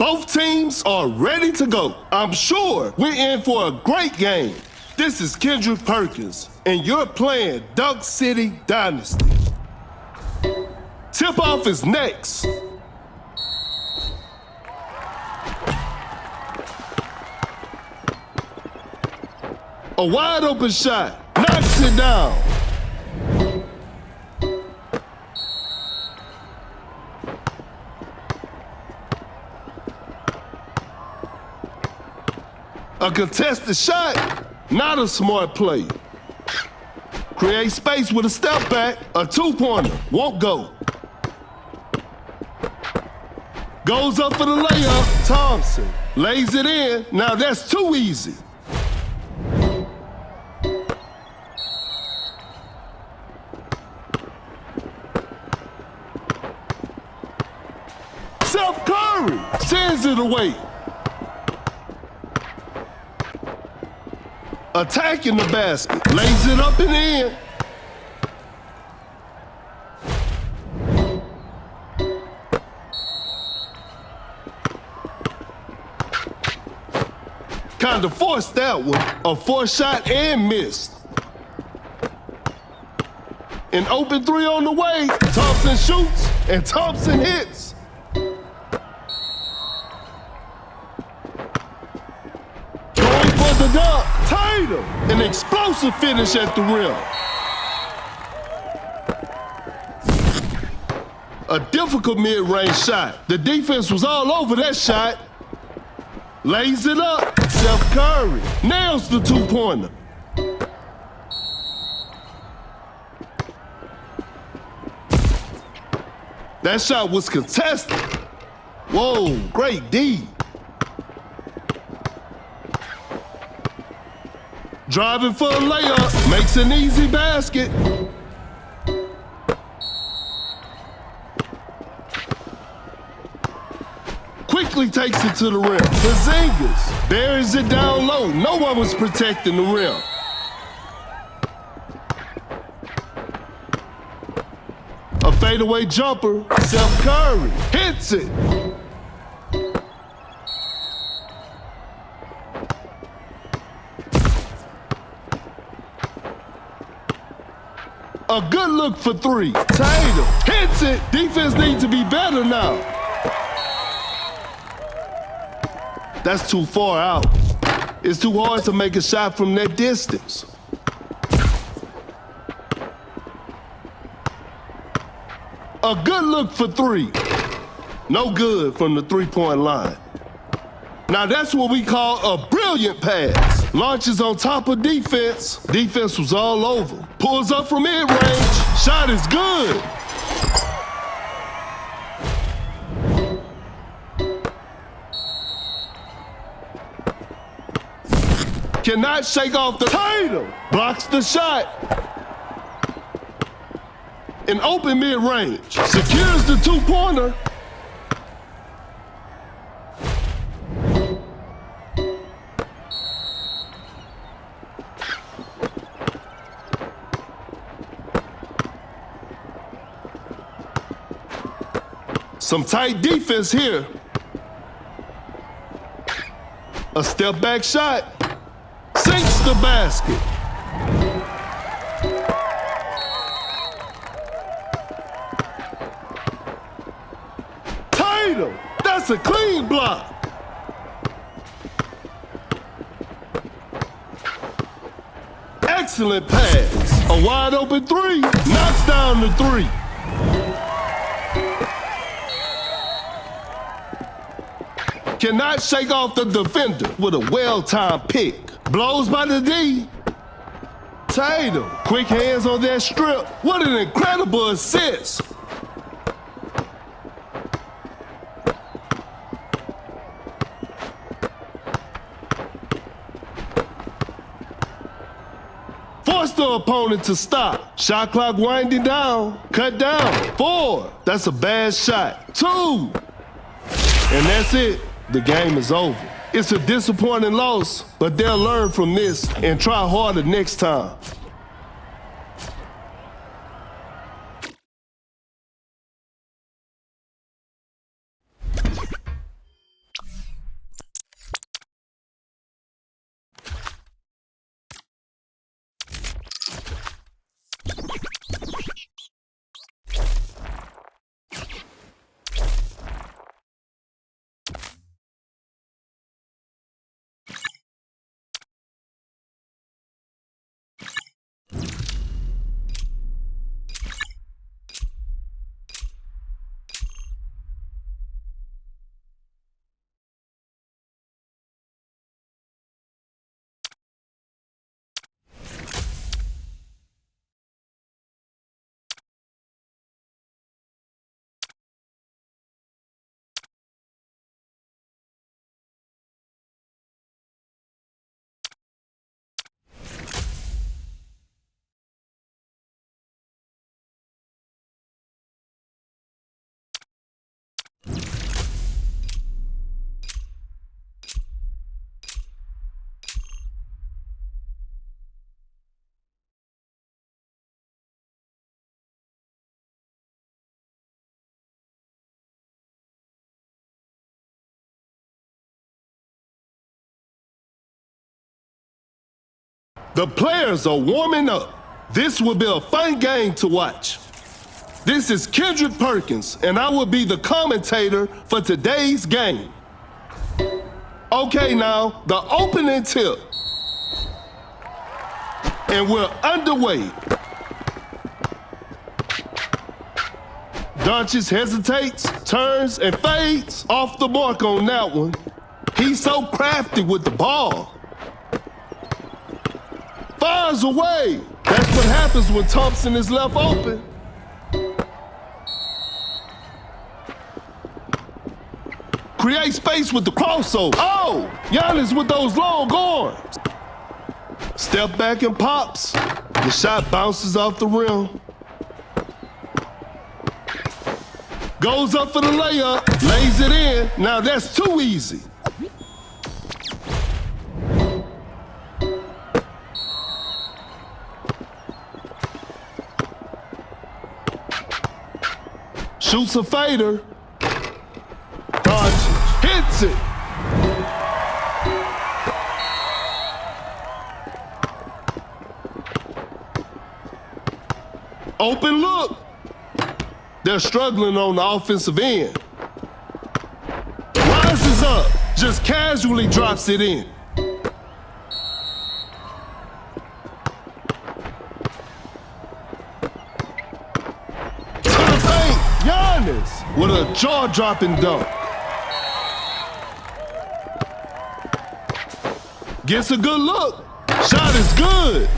Both teams are ready to go. I'm sure we're in for a great game. This is Kendrick Perkins, and you're playing Dunk City Dynasty. Tip-off is next. A wide open shot, knocks it down. A contested shot, not a smart play. Create space with a step back, a two-pointer, won't go. Goes up for the layup, Thompson lays it in, now that's too easy. Steph Curry sends it away. Attacking the basket, lays it up and in. Kind of forced that one, a forced shot and missed. An open three on the way, Thompson shoots and Thompson hits. Going for the dunk, Tatum, an explosive finish at the rim. A difficult mid-range shot. The defense was all over that shot. Lays it up, Steph Curry nails the two-pointer. That shot was contested. Whoa, great D. Driving for a layup, makes an easy basket. Quickly takes it to the rim. Porzingis buries it down low. No one was protecting the rim. A fadeaway jumper, Steph Curry hits it. A good look for three. Tatum hits it. Defense needs to be better now. That's too far out. It's too hard to make a shot from that distance. A good look for three. No good from the three-point line. Now that's what we call a brilliant pass. Launches on top of defense. Defense was all over. Pulls up from mid-range. Shot is good. Cannot shake off the Tatum. Blocks the shot. An open mid-range. Secures the two-pointer. Some tight defense here. A step back shot. Sinks the basket. Tatum, that's a clean block. Excellent pass. A wide open three. Knocks down the three. Cannot shake off the defender with a well-timed pick. Blows by the D. Tatum, quick hands on that strip. What an incredible assist. Forced the opponent to stop. Shot clock winding down. Cut down. 4. That's a bad shot. 2. And that's it. The game is over. It's a disappointing loss, but they'll learn from this and try harder next time. The players are warming up. This will be a fun game to watch. This is Kendrick Perkins, and I will be the commentator for today's game. Okay, now, the opening tip. And we're underway. Doncic hesitates, turns, and fades off the mark on that one. He's so crafty with the ball. Fires away. That's what happens when Thompson is left open. Create space with the crossover. Oh, Giannis with those long arms. Step back and pops. The shot bounces off the rim. Goes up for the layup, lays it in. Now that's too easy. Shoots a fader. Doncic hits it. Open look. They're struggling on the offensive end. Rises up, just casually drops it in. To the paint, Giannis with a jaw-dropping dunk. Gets a good look. Shot is good.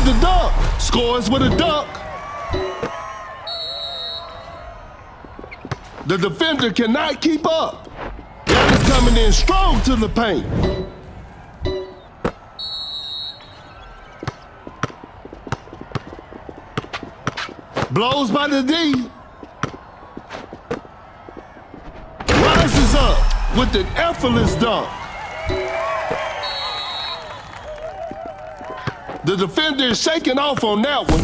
The dunk. Scores with a dunk. The defender cannot keep up. Giannis coming in strong to the paint. Blows by the D. Rises up with an effortless dunk. The defender is shaking off on that one.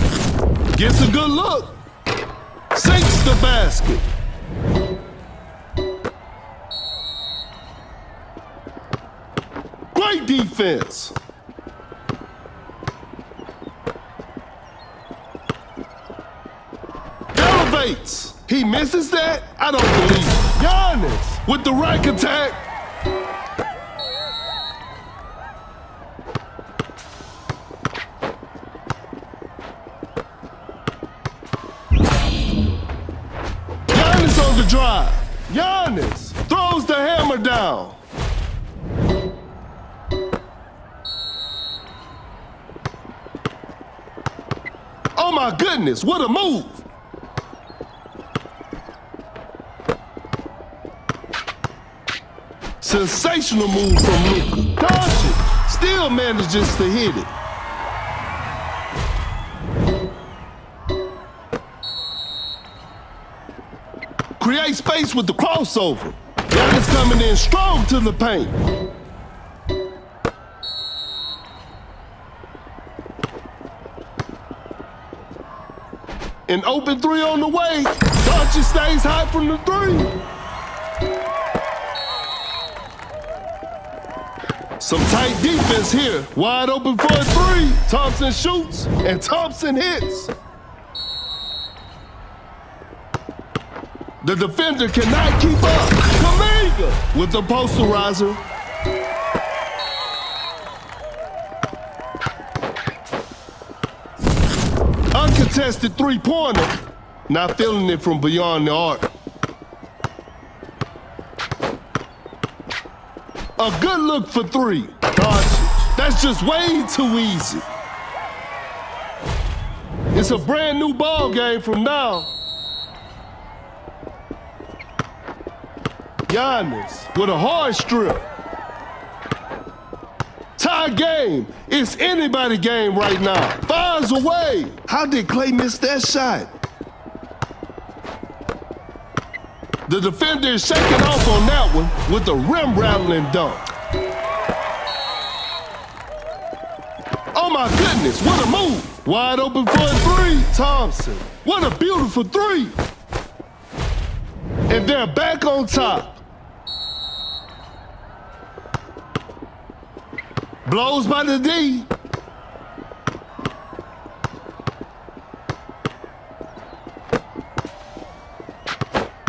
Gets a good look. Sinks the basket. Great defense. Elevates. He misses that? I don't believe it. Giannis with the rack attack. On the drive. Giannis throws the hammer down. Oh my goodness, what a move. Sensational move from Luka. Doncic still manages to hit it. Create space with the crossover. Giannis coming in strong to the paint. An open three on the way. Doncic stays high from the three. Some tight defense here. Wide open for a three. Thompson shoots and Thompson hits. The defender cannot keep up. Kaminga with the posterizer. Uncontested three-pointer. Not feeling it from beyond the arc. A good look for three. Doncic. That's just way too easy. It's a brand new ball game from now. Giannis with a hard strip. Tie game. It's anybody game right now. Fires away. How did Klay miss that shot? The defender is shaking off on that one with a rim-rattling dunk. Oh my goodness, what a move. Wide open for a three. Thompson, what a beautiful three. And they're back on top. Blows by the D.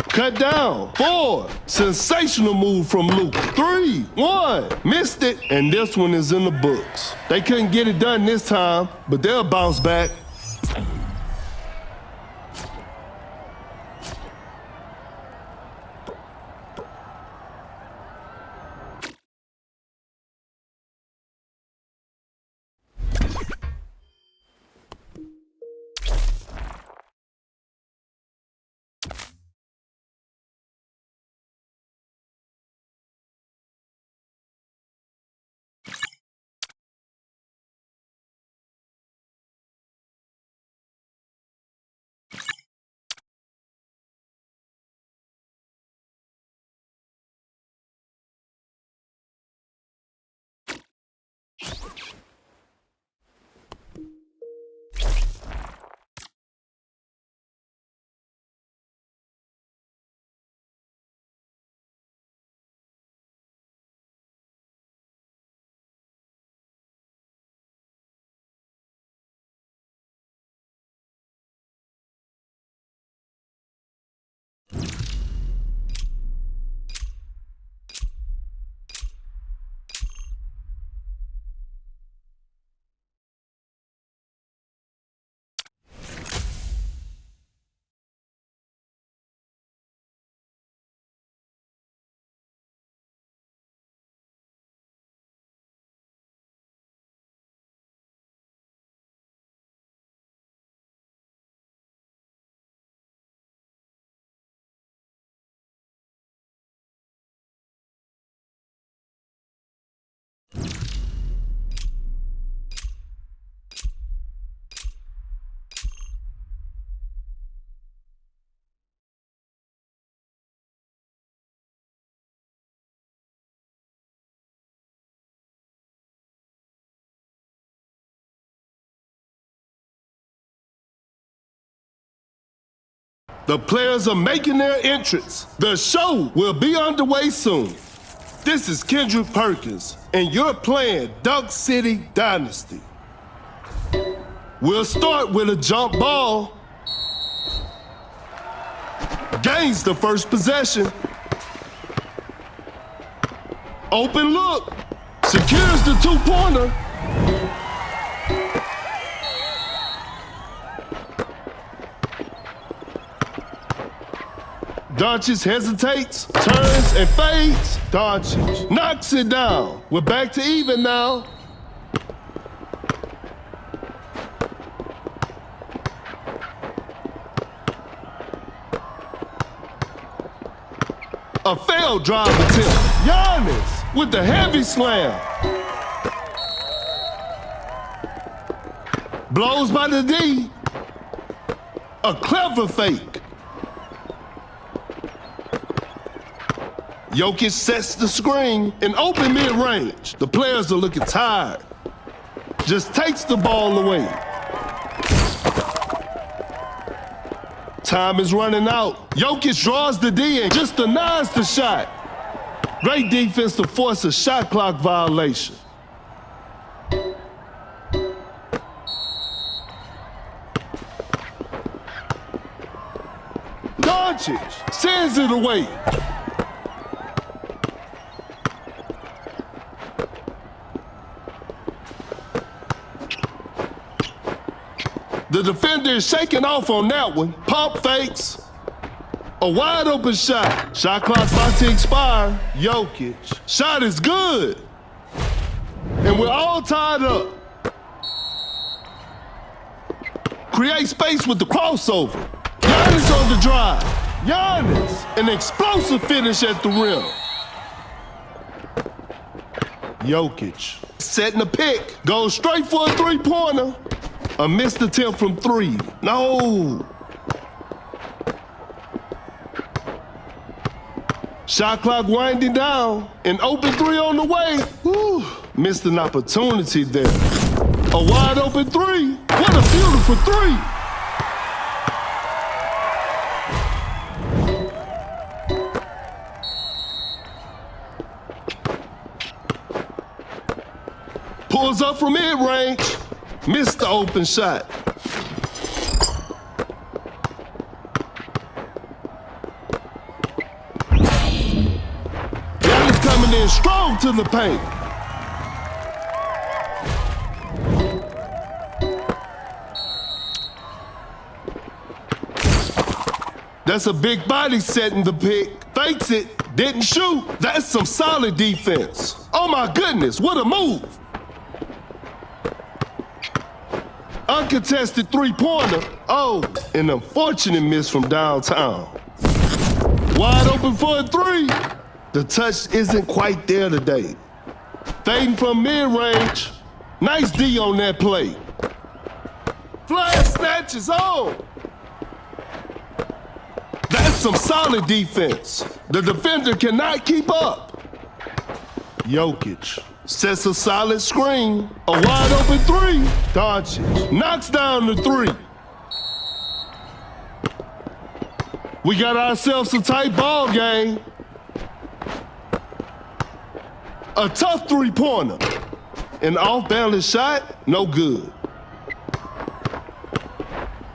Cut down. 4. Sensational move from Luke. 3, 1. Missed it. And this one is in the books. They couldn't get it done this time, but they'll bounce back. The players are making their entrance. The show will be underway soon. This is Kendrick Perkins, and you're playing Dunk City Dynasty. We'll start with a jump ball. Gains the first possession. Open look. Secures the two-pointer. Doncic hesitates, turns, and fades. Doncic knocks it down. We're back to even now. A failed drive attempt. Giannis with the heavy slam. Blows by the D. A clever fake. Jokic sets the screen in open mid-range. The players are looking tired. Just takes the ball away. Time is running out. Jokic draws the D and just denies the shot. Great defense to force a shot clock violation. Doncic sends it away. The defender is shaking off on that one. Pump fakes. A wide open shot. Shot clock's about to expire. Jokic. Shot is good. And we're all tied up. Create space with the crossover. Giannis on the drive. Giannis. An explosive finish at the rim. Jokic. Setting a pick. Goes straight for a three-pointer. A missed attempt from 3. No. Shot clock winding down. An open 3 on the way. Whew. Missed an opportunity there. A wide open 3. What a beautiful 3. Pulls up from mid-range. Missed the open shot. Dallas coming in strong to the paint. That's a big body setting the pick. Fakes it, didn't shoot. That's some solid defense. Oh my goodness, what a move. Uncontested three-pointer. Oh, an unfortunate miss from downtown. Wide open for a three. The touch isn't quite there today. Fading from mid-range. Nice D on that play. Flash snatch is on. That's some solid defense. The defender cannot keep up. Jokic sets a solid screen. A wide open three. Doncic knocks down the three. We got ourselves a tight ball game. A tough three-pointer. An off-balance shot, no good.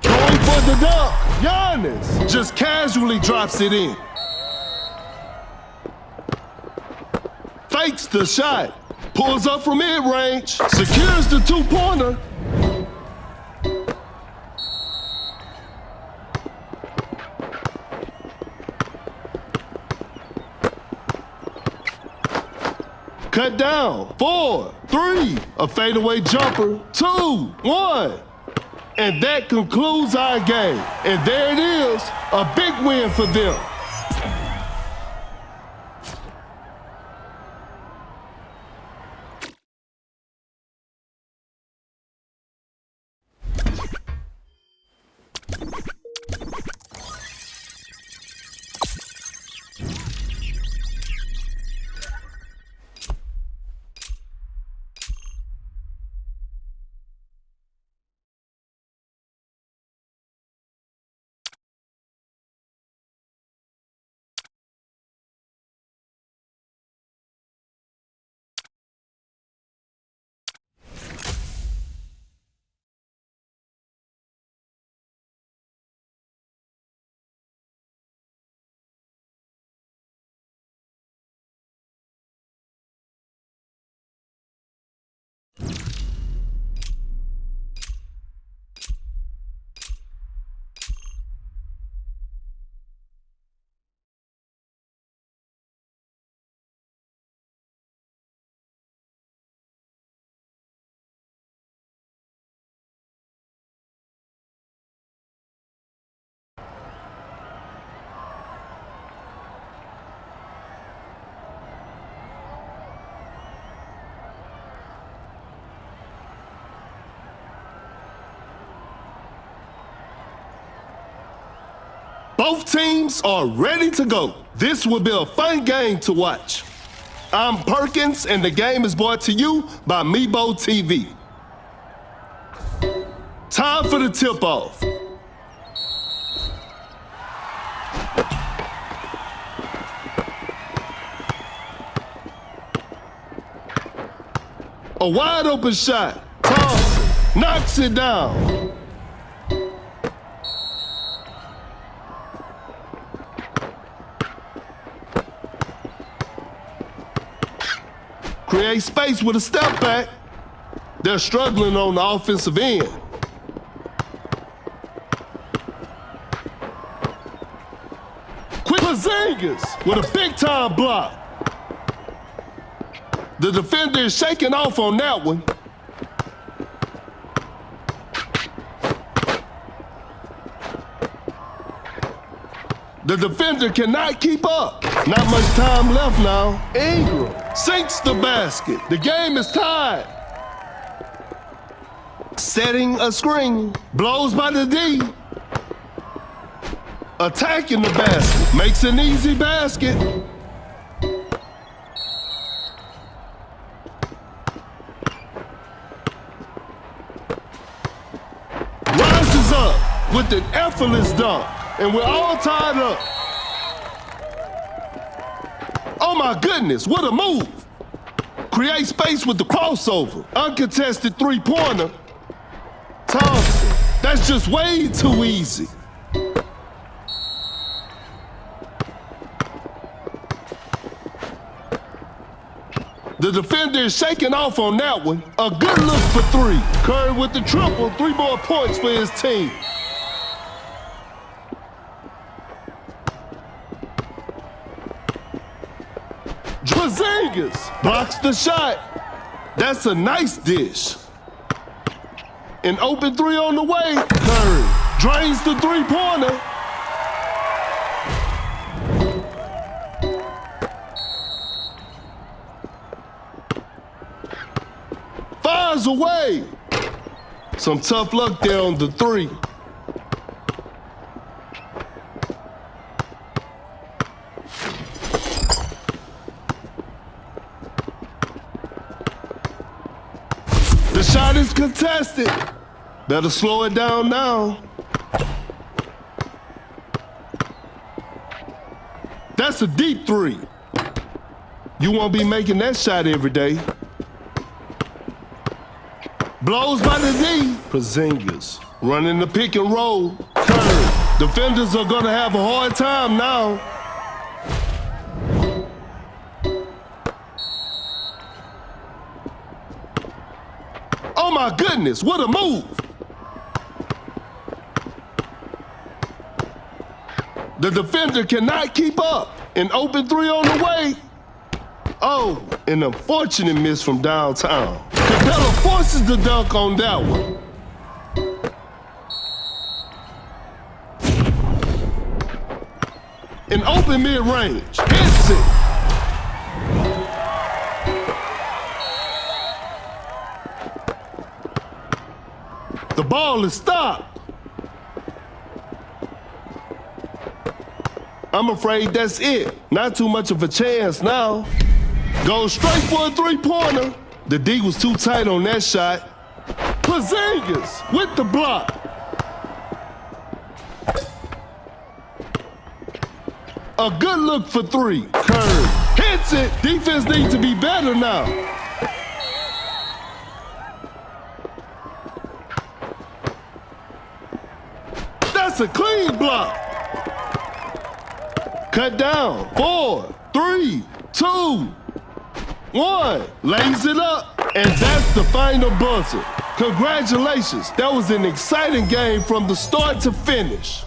Going for the dunk. Giannis just casually drops it in. Fakes the shot. Pulls up from mid-range. Secures the two-pointer. Cut down. 4, 3. A fadeaway jumper. 2, 1. And that concludes our game. And there it is, a big win for them. Both teams are ready to go. This will be a fun game to watch. I'm Perkins, and the game is brought to you by Mebo TV. Time for the tip-off. A wide open shot. Thompson knocks it down. Create space with a step back. They're struggling on the offensive end. Quick Porzingis with a big-time block. The defender is shaking off on that one. The defender cannot keep up. Not much time left now. Ingram sinks the basket. The game is tied. Setting a screen. Blows by the D. Attacking the basket. Makes an easy basket. Rises up with an effortless dunk. And we're all tied up. Oh my goodness, what a move. Create space with the crossover. Uncontested three-pointer. Thompson. That's just way too easy. The defender is shaking off on that one. A good look for three. Curry with the triple. 3 more points for his team. Porzingis blocks the shot. That's a nice dish. An open three on the way. Curry drains the three-pointer. Fires away. Some tough luck there on the three. The shot is contested. Better slow it down now. That's a deep three. You won't be making that shot every day. Blows by the D. Porzingis running the pick and roll. Curry. Defenders are gonna have a hard time now. Oh my goodness, what a move. The defender cannot keep up. An open three on the way. Oh, an unfortunate miss from downtown. Capella forces the dunk on that one. An open mid-range. Hits it. The ball is stopped. I'm afraid that's it. Not too much of a chance now. Goes straight for a three-pointer. The D was too tight on that shot. Porzingis with the block. A good look for three. Curry hits it. Defense needs to be better now. That's a clean block. Cut down. 4, 3, 2, 1. Lays it up. And that's the final buzzer. Congratulations. That was an exciting game from the start to finish.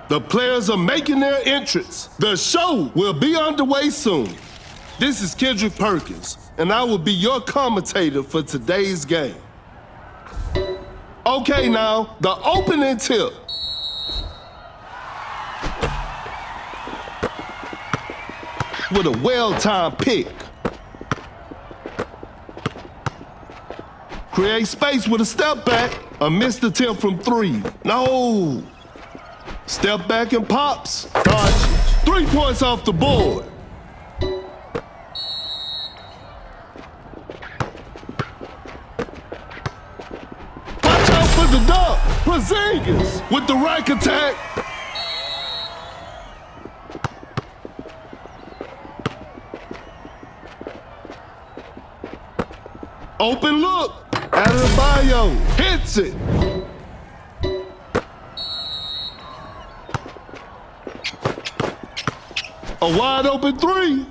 The players are making their entrance. The show will be underway soon. This is Kendrick Perkins, and I will be your commentator for today's game. Okay, now, the opening tip. with a well-timed pick. Create space with a step back. A missed attempt from three. No. Step back and pops. Dodge. 3 points off the board. Watch out for the dunk. Porzingis with the right attack. Open look. Adebayo hits it. A wide open three.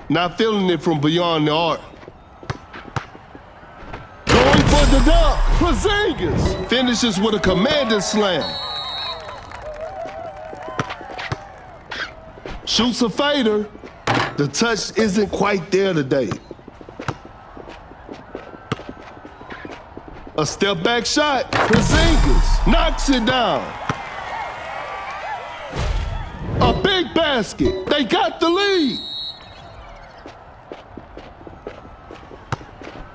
Not feeling it from beyond the arc. Going for the dunk. Porzingis finishes with a commanding slam. Shoots a fader. The touch isn't quite there today. A step back shot. Porzingis knocks it down. A big basket. They got the lead.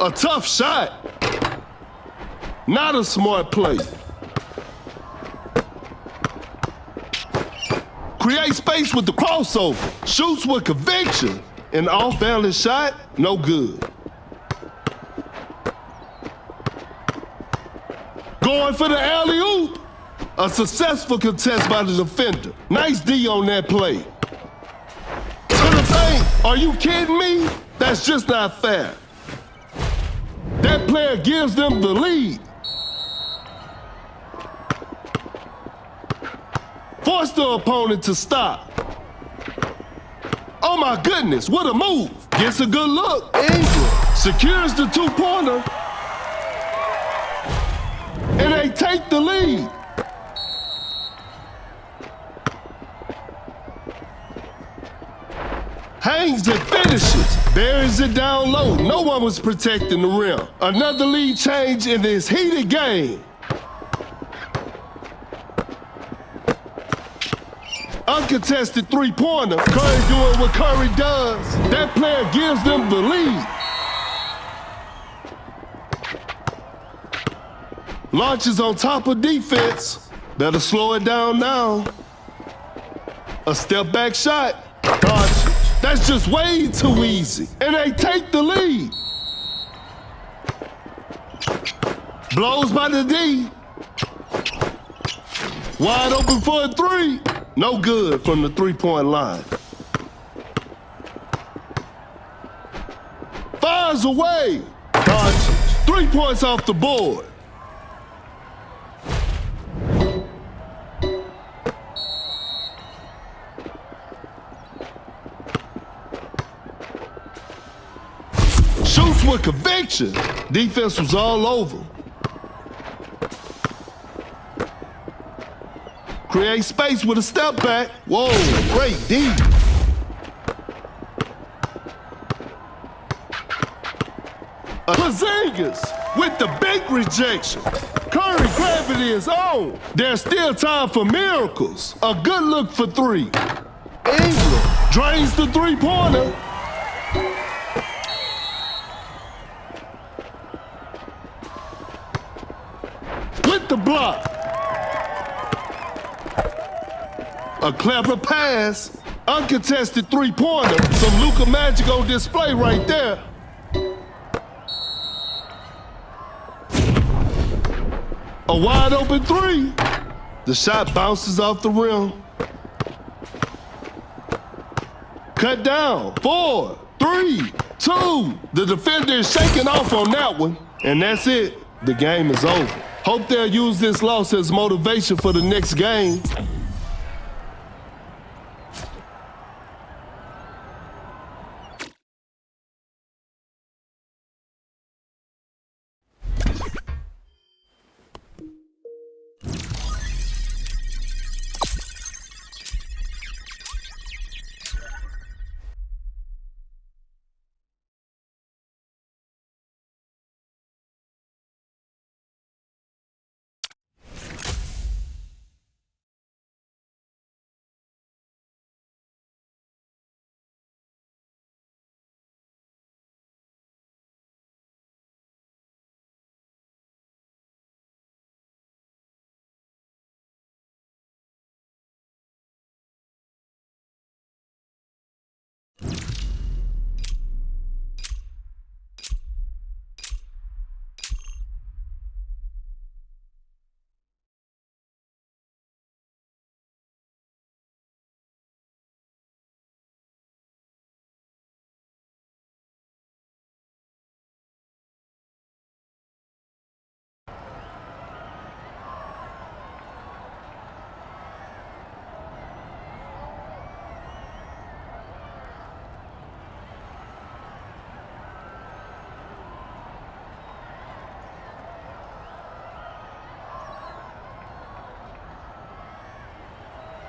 A tough shot. Not a smart play. Create space with the crossover. Shoots with conviction. An off-balance shot, no good. Going for the alley-oop. A successful contest by the defender. Nice D on that play. To the paint. Are you kidding me? That's just not fair. That player gives them the lead. Force the opponent to stop. Oh my goodness, what a move. Gets a good look. Ingram secures the two-pointer. And they take the lead. Hangs and finishes. Buries it down low. No one was protecting the rim. Another lead change in this heated game. Uncontested three-pointer. Curry doing what Curry does. That player gives them the lead. Launches on top of defense. Better slow it down now. A step back shot. Dodge. That's just way too easy. And they take the lead. Blows by the D. Wide open for a three. No good from the three-point line. Fires away. Dodge. 3 points off the board. Shoots with conviction. Defense was all over. Create space with a step back. Whoa, great D. Porzingis with the big rejection. Curry gravity is on. There's still time for miracles. A good look for three. Ingram drains the three-pointer. With the block. A clever pass. Uncontested three-pointer. Some Luka magic on display right there. A wide open three. The shot bounces off the rim. Cut down. 4, 3, 2. The defender is shaking off on that one. And that's it. The game is over. Hope they'll use this loss as motivation for the next game.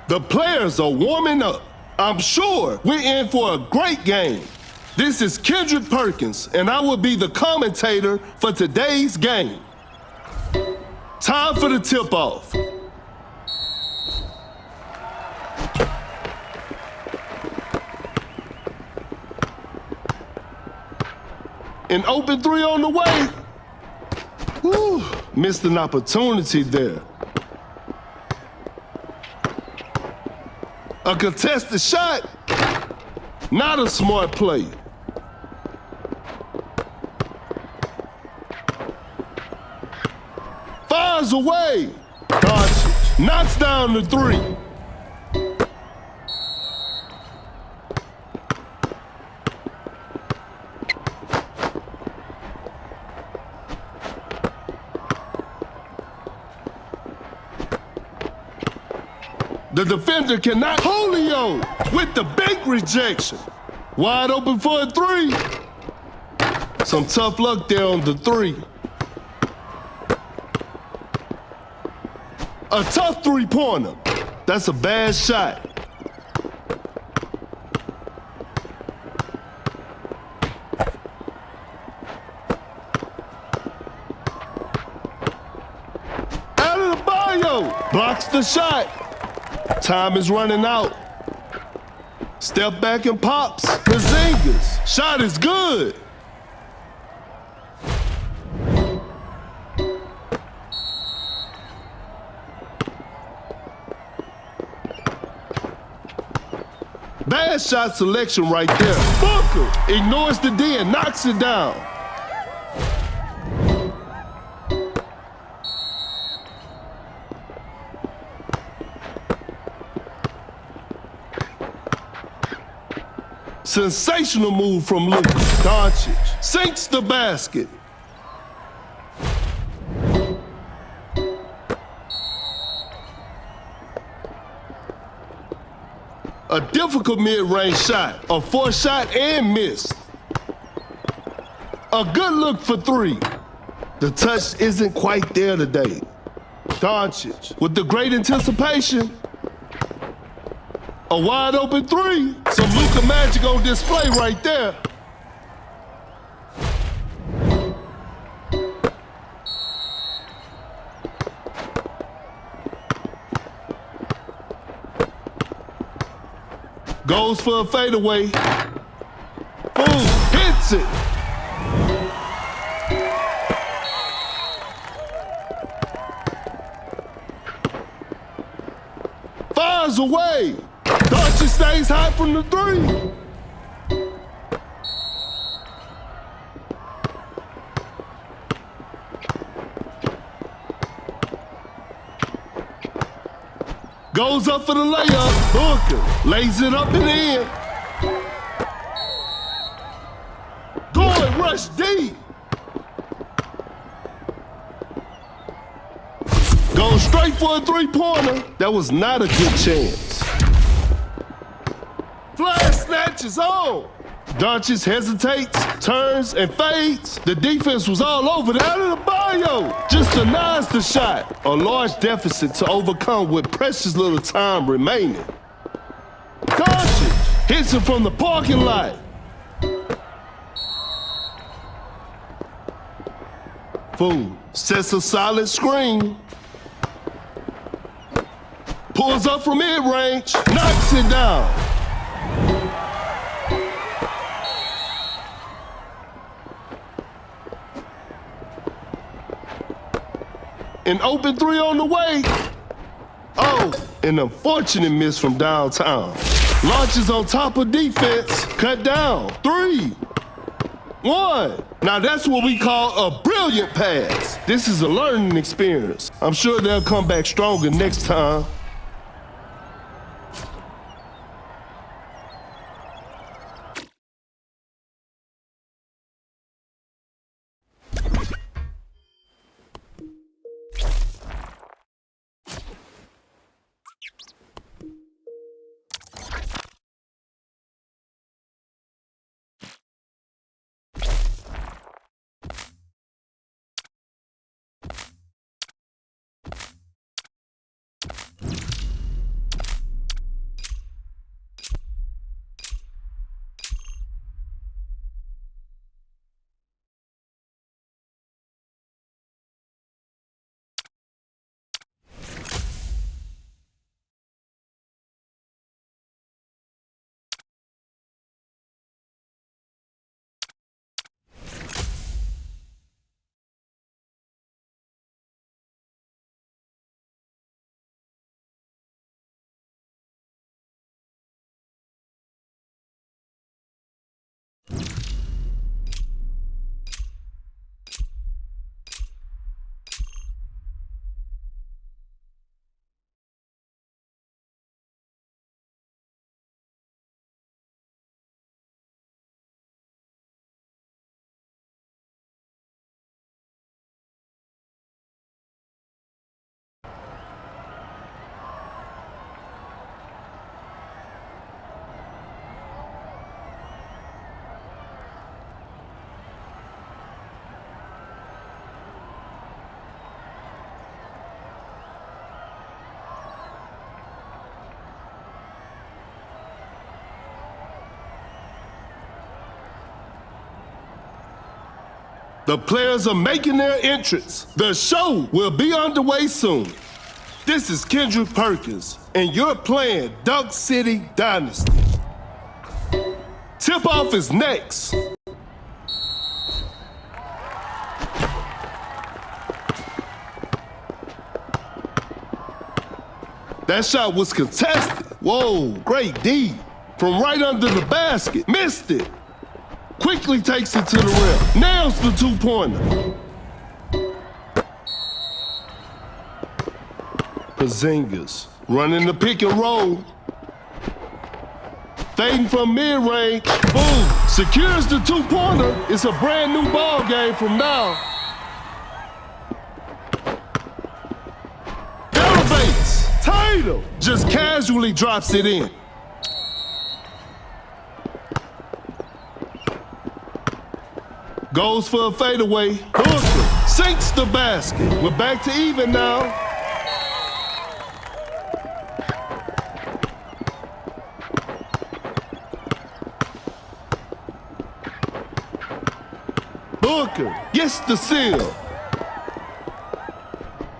The players are warming up. I'm sure we're in for a great game. This is Kendrick Perkins, and I will be the commentator for today's game. Time for the tip-off. An open three on the way. Whew, missed an opportunity there. A contested shot. Not a smart play. Fires away. Doncic knocks down the three. The defender cannot. Julio with the big rejection. Wide open for a three. Some tough luck there on the three. A tough three-pointer. That's a bad shot. Adebayo blocks the shot. Time is running out. Step back and pops. Porzingis. Shot is good. Bad shot selection right there. Booker ignores the D and knocks it down. Sensational move from Luka. Doncic sinks the basket. A difficult mid-range shot. A forced shot and missed. A good look for three. The touch isn't quite there today. Doncic with the great anticipation. A wide open three. Some Luka magic on display right there. Goes for a fadeaway. Boom, hits it. Fires away. Doncic stays high from the three. Goes up for the layup. Booker lays it up and in. Going rush deep. Goes straight for a three-pointer. That was not a good chance. Flash snatches on. Doncic hesitates, turns, and fades. The defense was all over that. Adebayo just denies the shot. A large deficit to overcome with precious little time remaining. Doncic hits him from the parking lot. Boom. Sets a solid screen. Pulls up from mid-range, knocks it down. An open three on the way. Oh, an unfortunate miss from downtown. Launches on top of defense. Cut down. 3, 1. Now that's what we call a brilliant pass. This is a learning experience. I'm sure they'll come back stronger next time. The players are making their entrance. The show will be underway soon. This is Kendrick Perkins, and you're playing Dunk City Dynasty. Tip-off is next. That shot was contested. Whoa, great D. From right under the basket. Missed it. Quickly takes it to the rim. Nails the two-pointer. Porzingis running the pick and roll. Fading from mid-range. Boom. Secures the two-pointer. It's a brand new ball game from now. Elevates. Tatum just casually drops it in. Goes for a fadeaway. Hooker sinks the basket. We're back to even now. Booker gets the seal.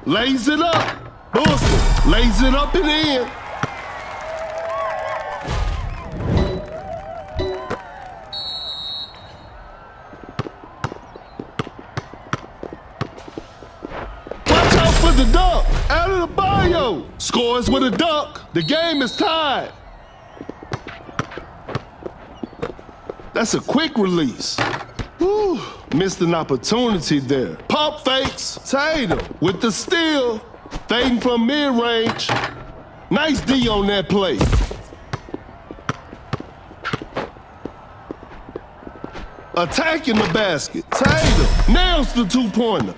Lays it up. Booker lays it up and in. The dunk, out of the bio. Scores with a dunk. The game is tied. That's a quick release. Whew, missed an opportunity there. Pump fakes. Tatum with the steal. Fading from mid-range. Nice D on that play. Attacking the basket. Tatum nails the two-pointer.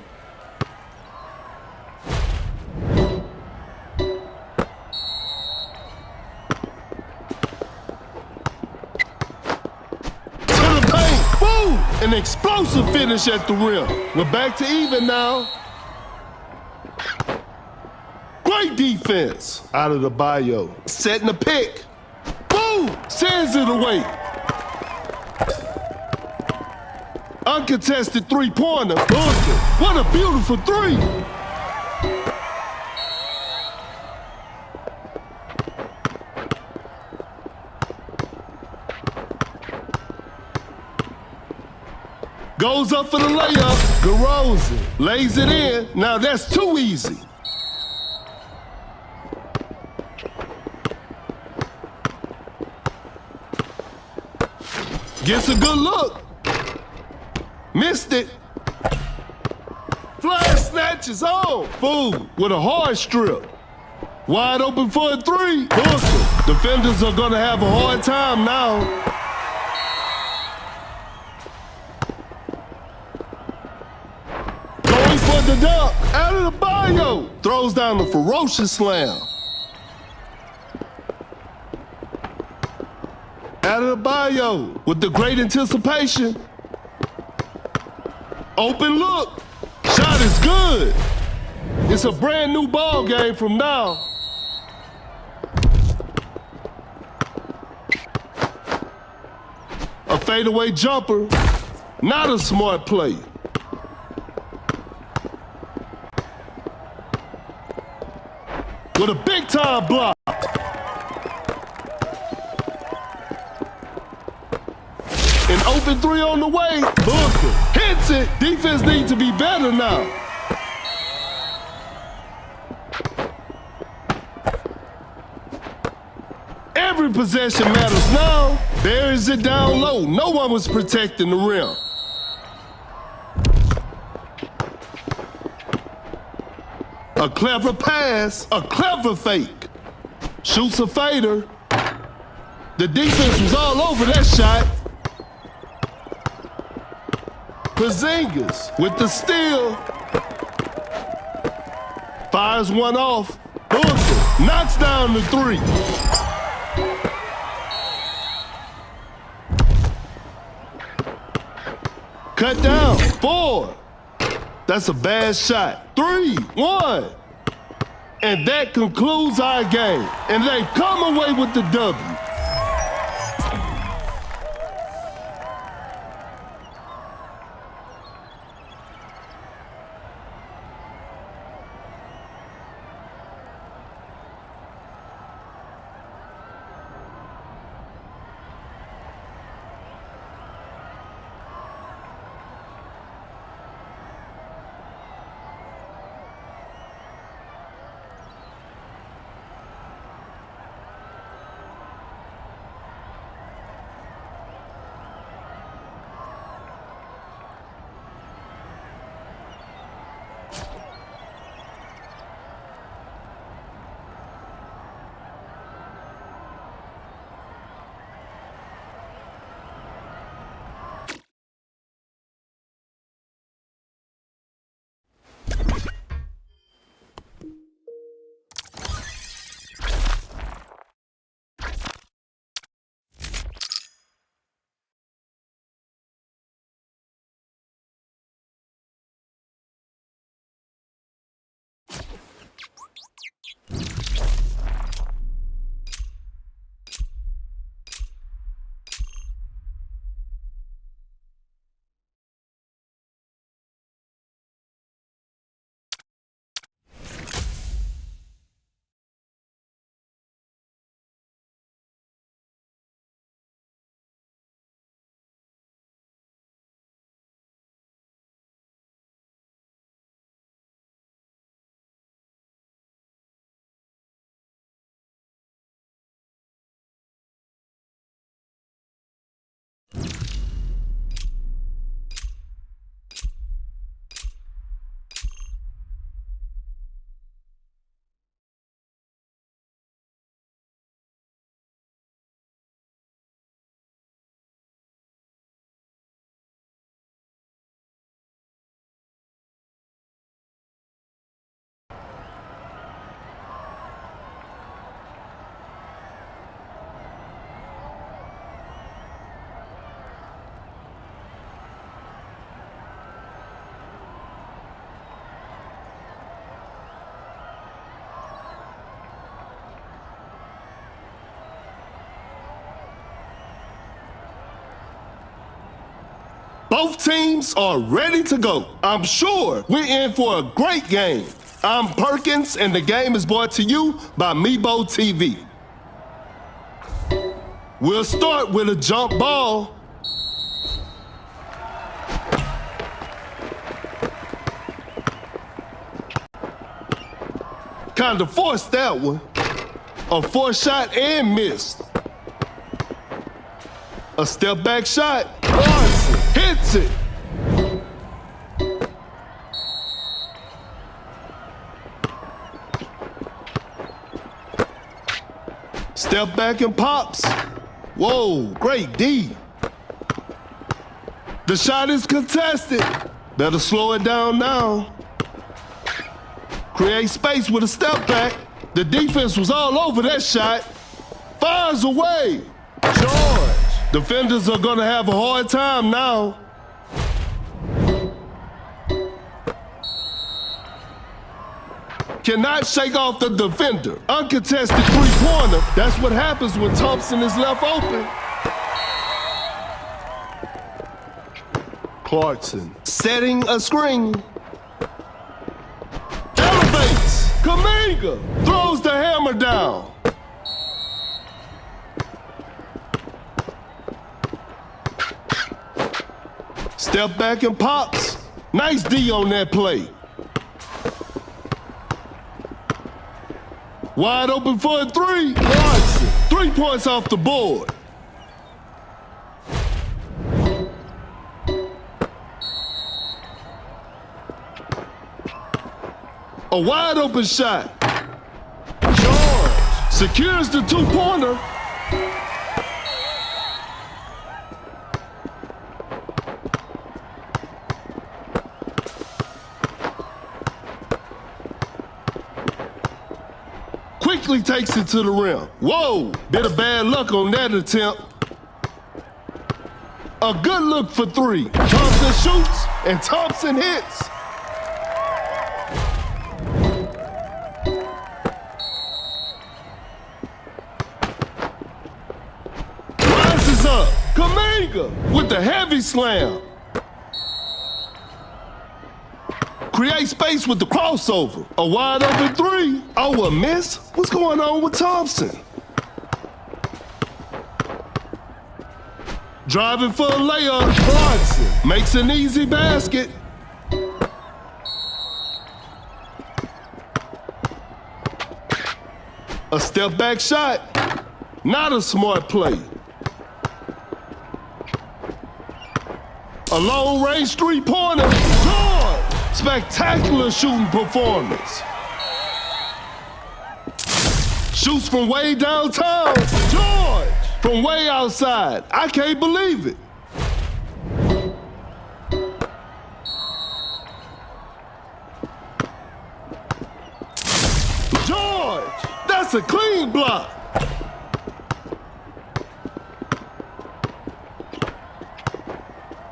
An explosive finish at the rim. We're back to even now. Great defense out of the bio. Setting the pick. Boom! Sends it away. Uncontested three-pointer. What a beautiful three. Goes up for the layup. DeRozan lays it in. Now that's too easy. Gets a good look. Missed it. Flash snatches on. Fool with a hard strip. Wide open for a three. Booker. Defenders are gonna have a hard time now. The dunk, out of the bio, throws down the ferocious slam. Out of the bio, with the great anticipation. Open look, shot is good. It's a brand new ball game from now. A fadeaway jumper, not a smart play. With a big-time block. An open three on the way. Booker hits it. Defense needs to be better now. Every possession matters now. Buries it down low. No one was protecting the rim. A clever pass, a clever fake. Shoots a fader. The defense was all over that shot. Porzingis with the steal. Fires one off. Booker knocks down the three. Cut down, 4. That's a bad shot. 3-1. And that concludes our game. And they come away with the W. Both teams are ready to go. I'm sure we're in for a great game. I'm Perkins, and the game is brought to you by Meebo TV. We'll start with a jump ball. Kinda forced that one. A forced shot and missed. A step back shot. Larson hits it. Step back and pops. Whoa, great D. The shot is contested. Better slow it down now. Create space with a step back. The defense was all over that shot. Fires away. George. Defenders are gonna have a hard time now. Cannot shake off the defender. Uncontested three-pointer. That's what happens when Thompson is left open. Clarkson setting a screen. Elevates. Kaminga throws the hammer down. Step back and pops. Nice D on that play. Wide open for a three. Clarkson. 3 points off the board. A wide open shot. George secures the two-pointer. Quickly takes it to the rim. Whoa, bit of bad luck on that attempt. A good look for three. Thompson shoots and Thompson hits. Rises up. Kaminga with the heavy slam. Create space with the crossover. A wide open three. Oh, a miss? What's going on with Thompson? Driving for a layup. Clarkson makes an easy basket. A step back shot. Not a smart play. A long range three-pointer. George! Spectacular shooting performance. Shoots from way downtown. George from way outside. I can't believe it. George, that's a clean block.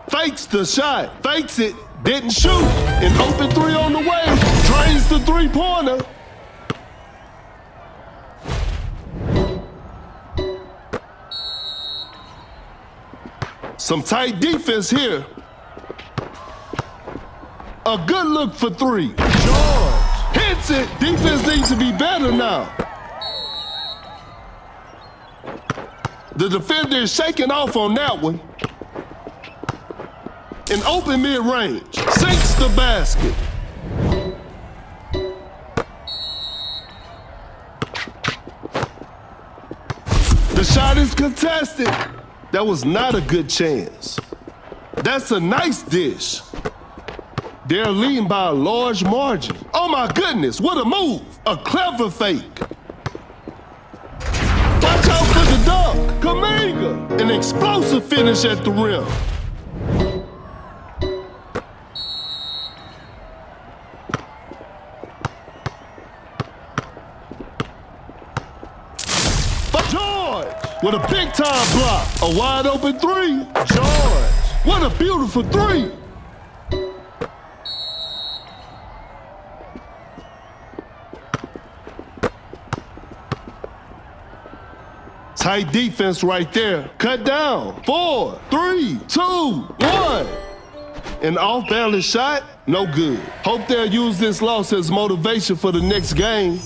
Fakes the shot, fakes it. Didn't shoot. An open three on the way. Drains the three-pointer. Some tight defense here. A good look for three. George hits it. Defense needs to be better now. The defender is shaking off on that one. An open mid-range, sinks the basket. The shot is contested. That was not a good chance. That's a nice dish. They're leading by a large margin. Oh my goodness, what a move. A clever fake. Watch out for the dunk. Kaminga, an explosive finish at the rim. With a big-time block. A wide-open three. George. What a beautiful three. Tight defense right there. Cut down. 4, 3, 2, 1. An off-balance shot? No good. Hope they'll use this loss as motivation for the next game.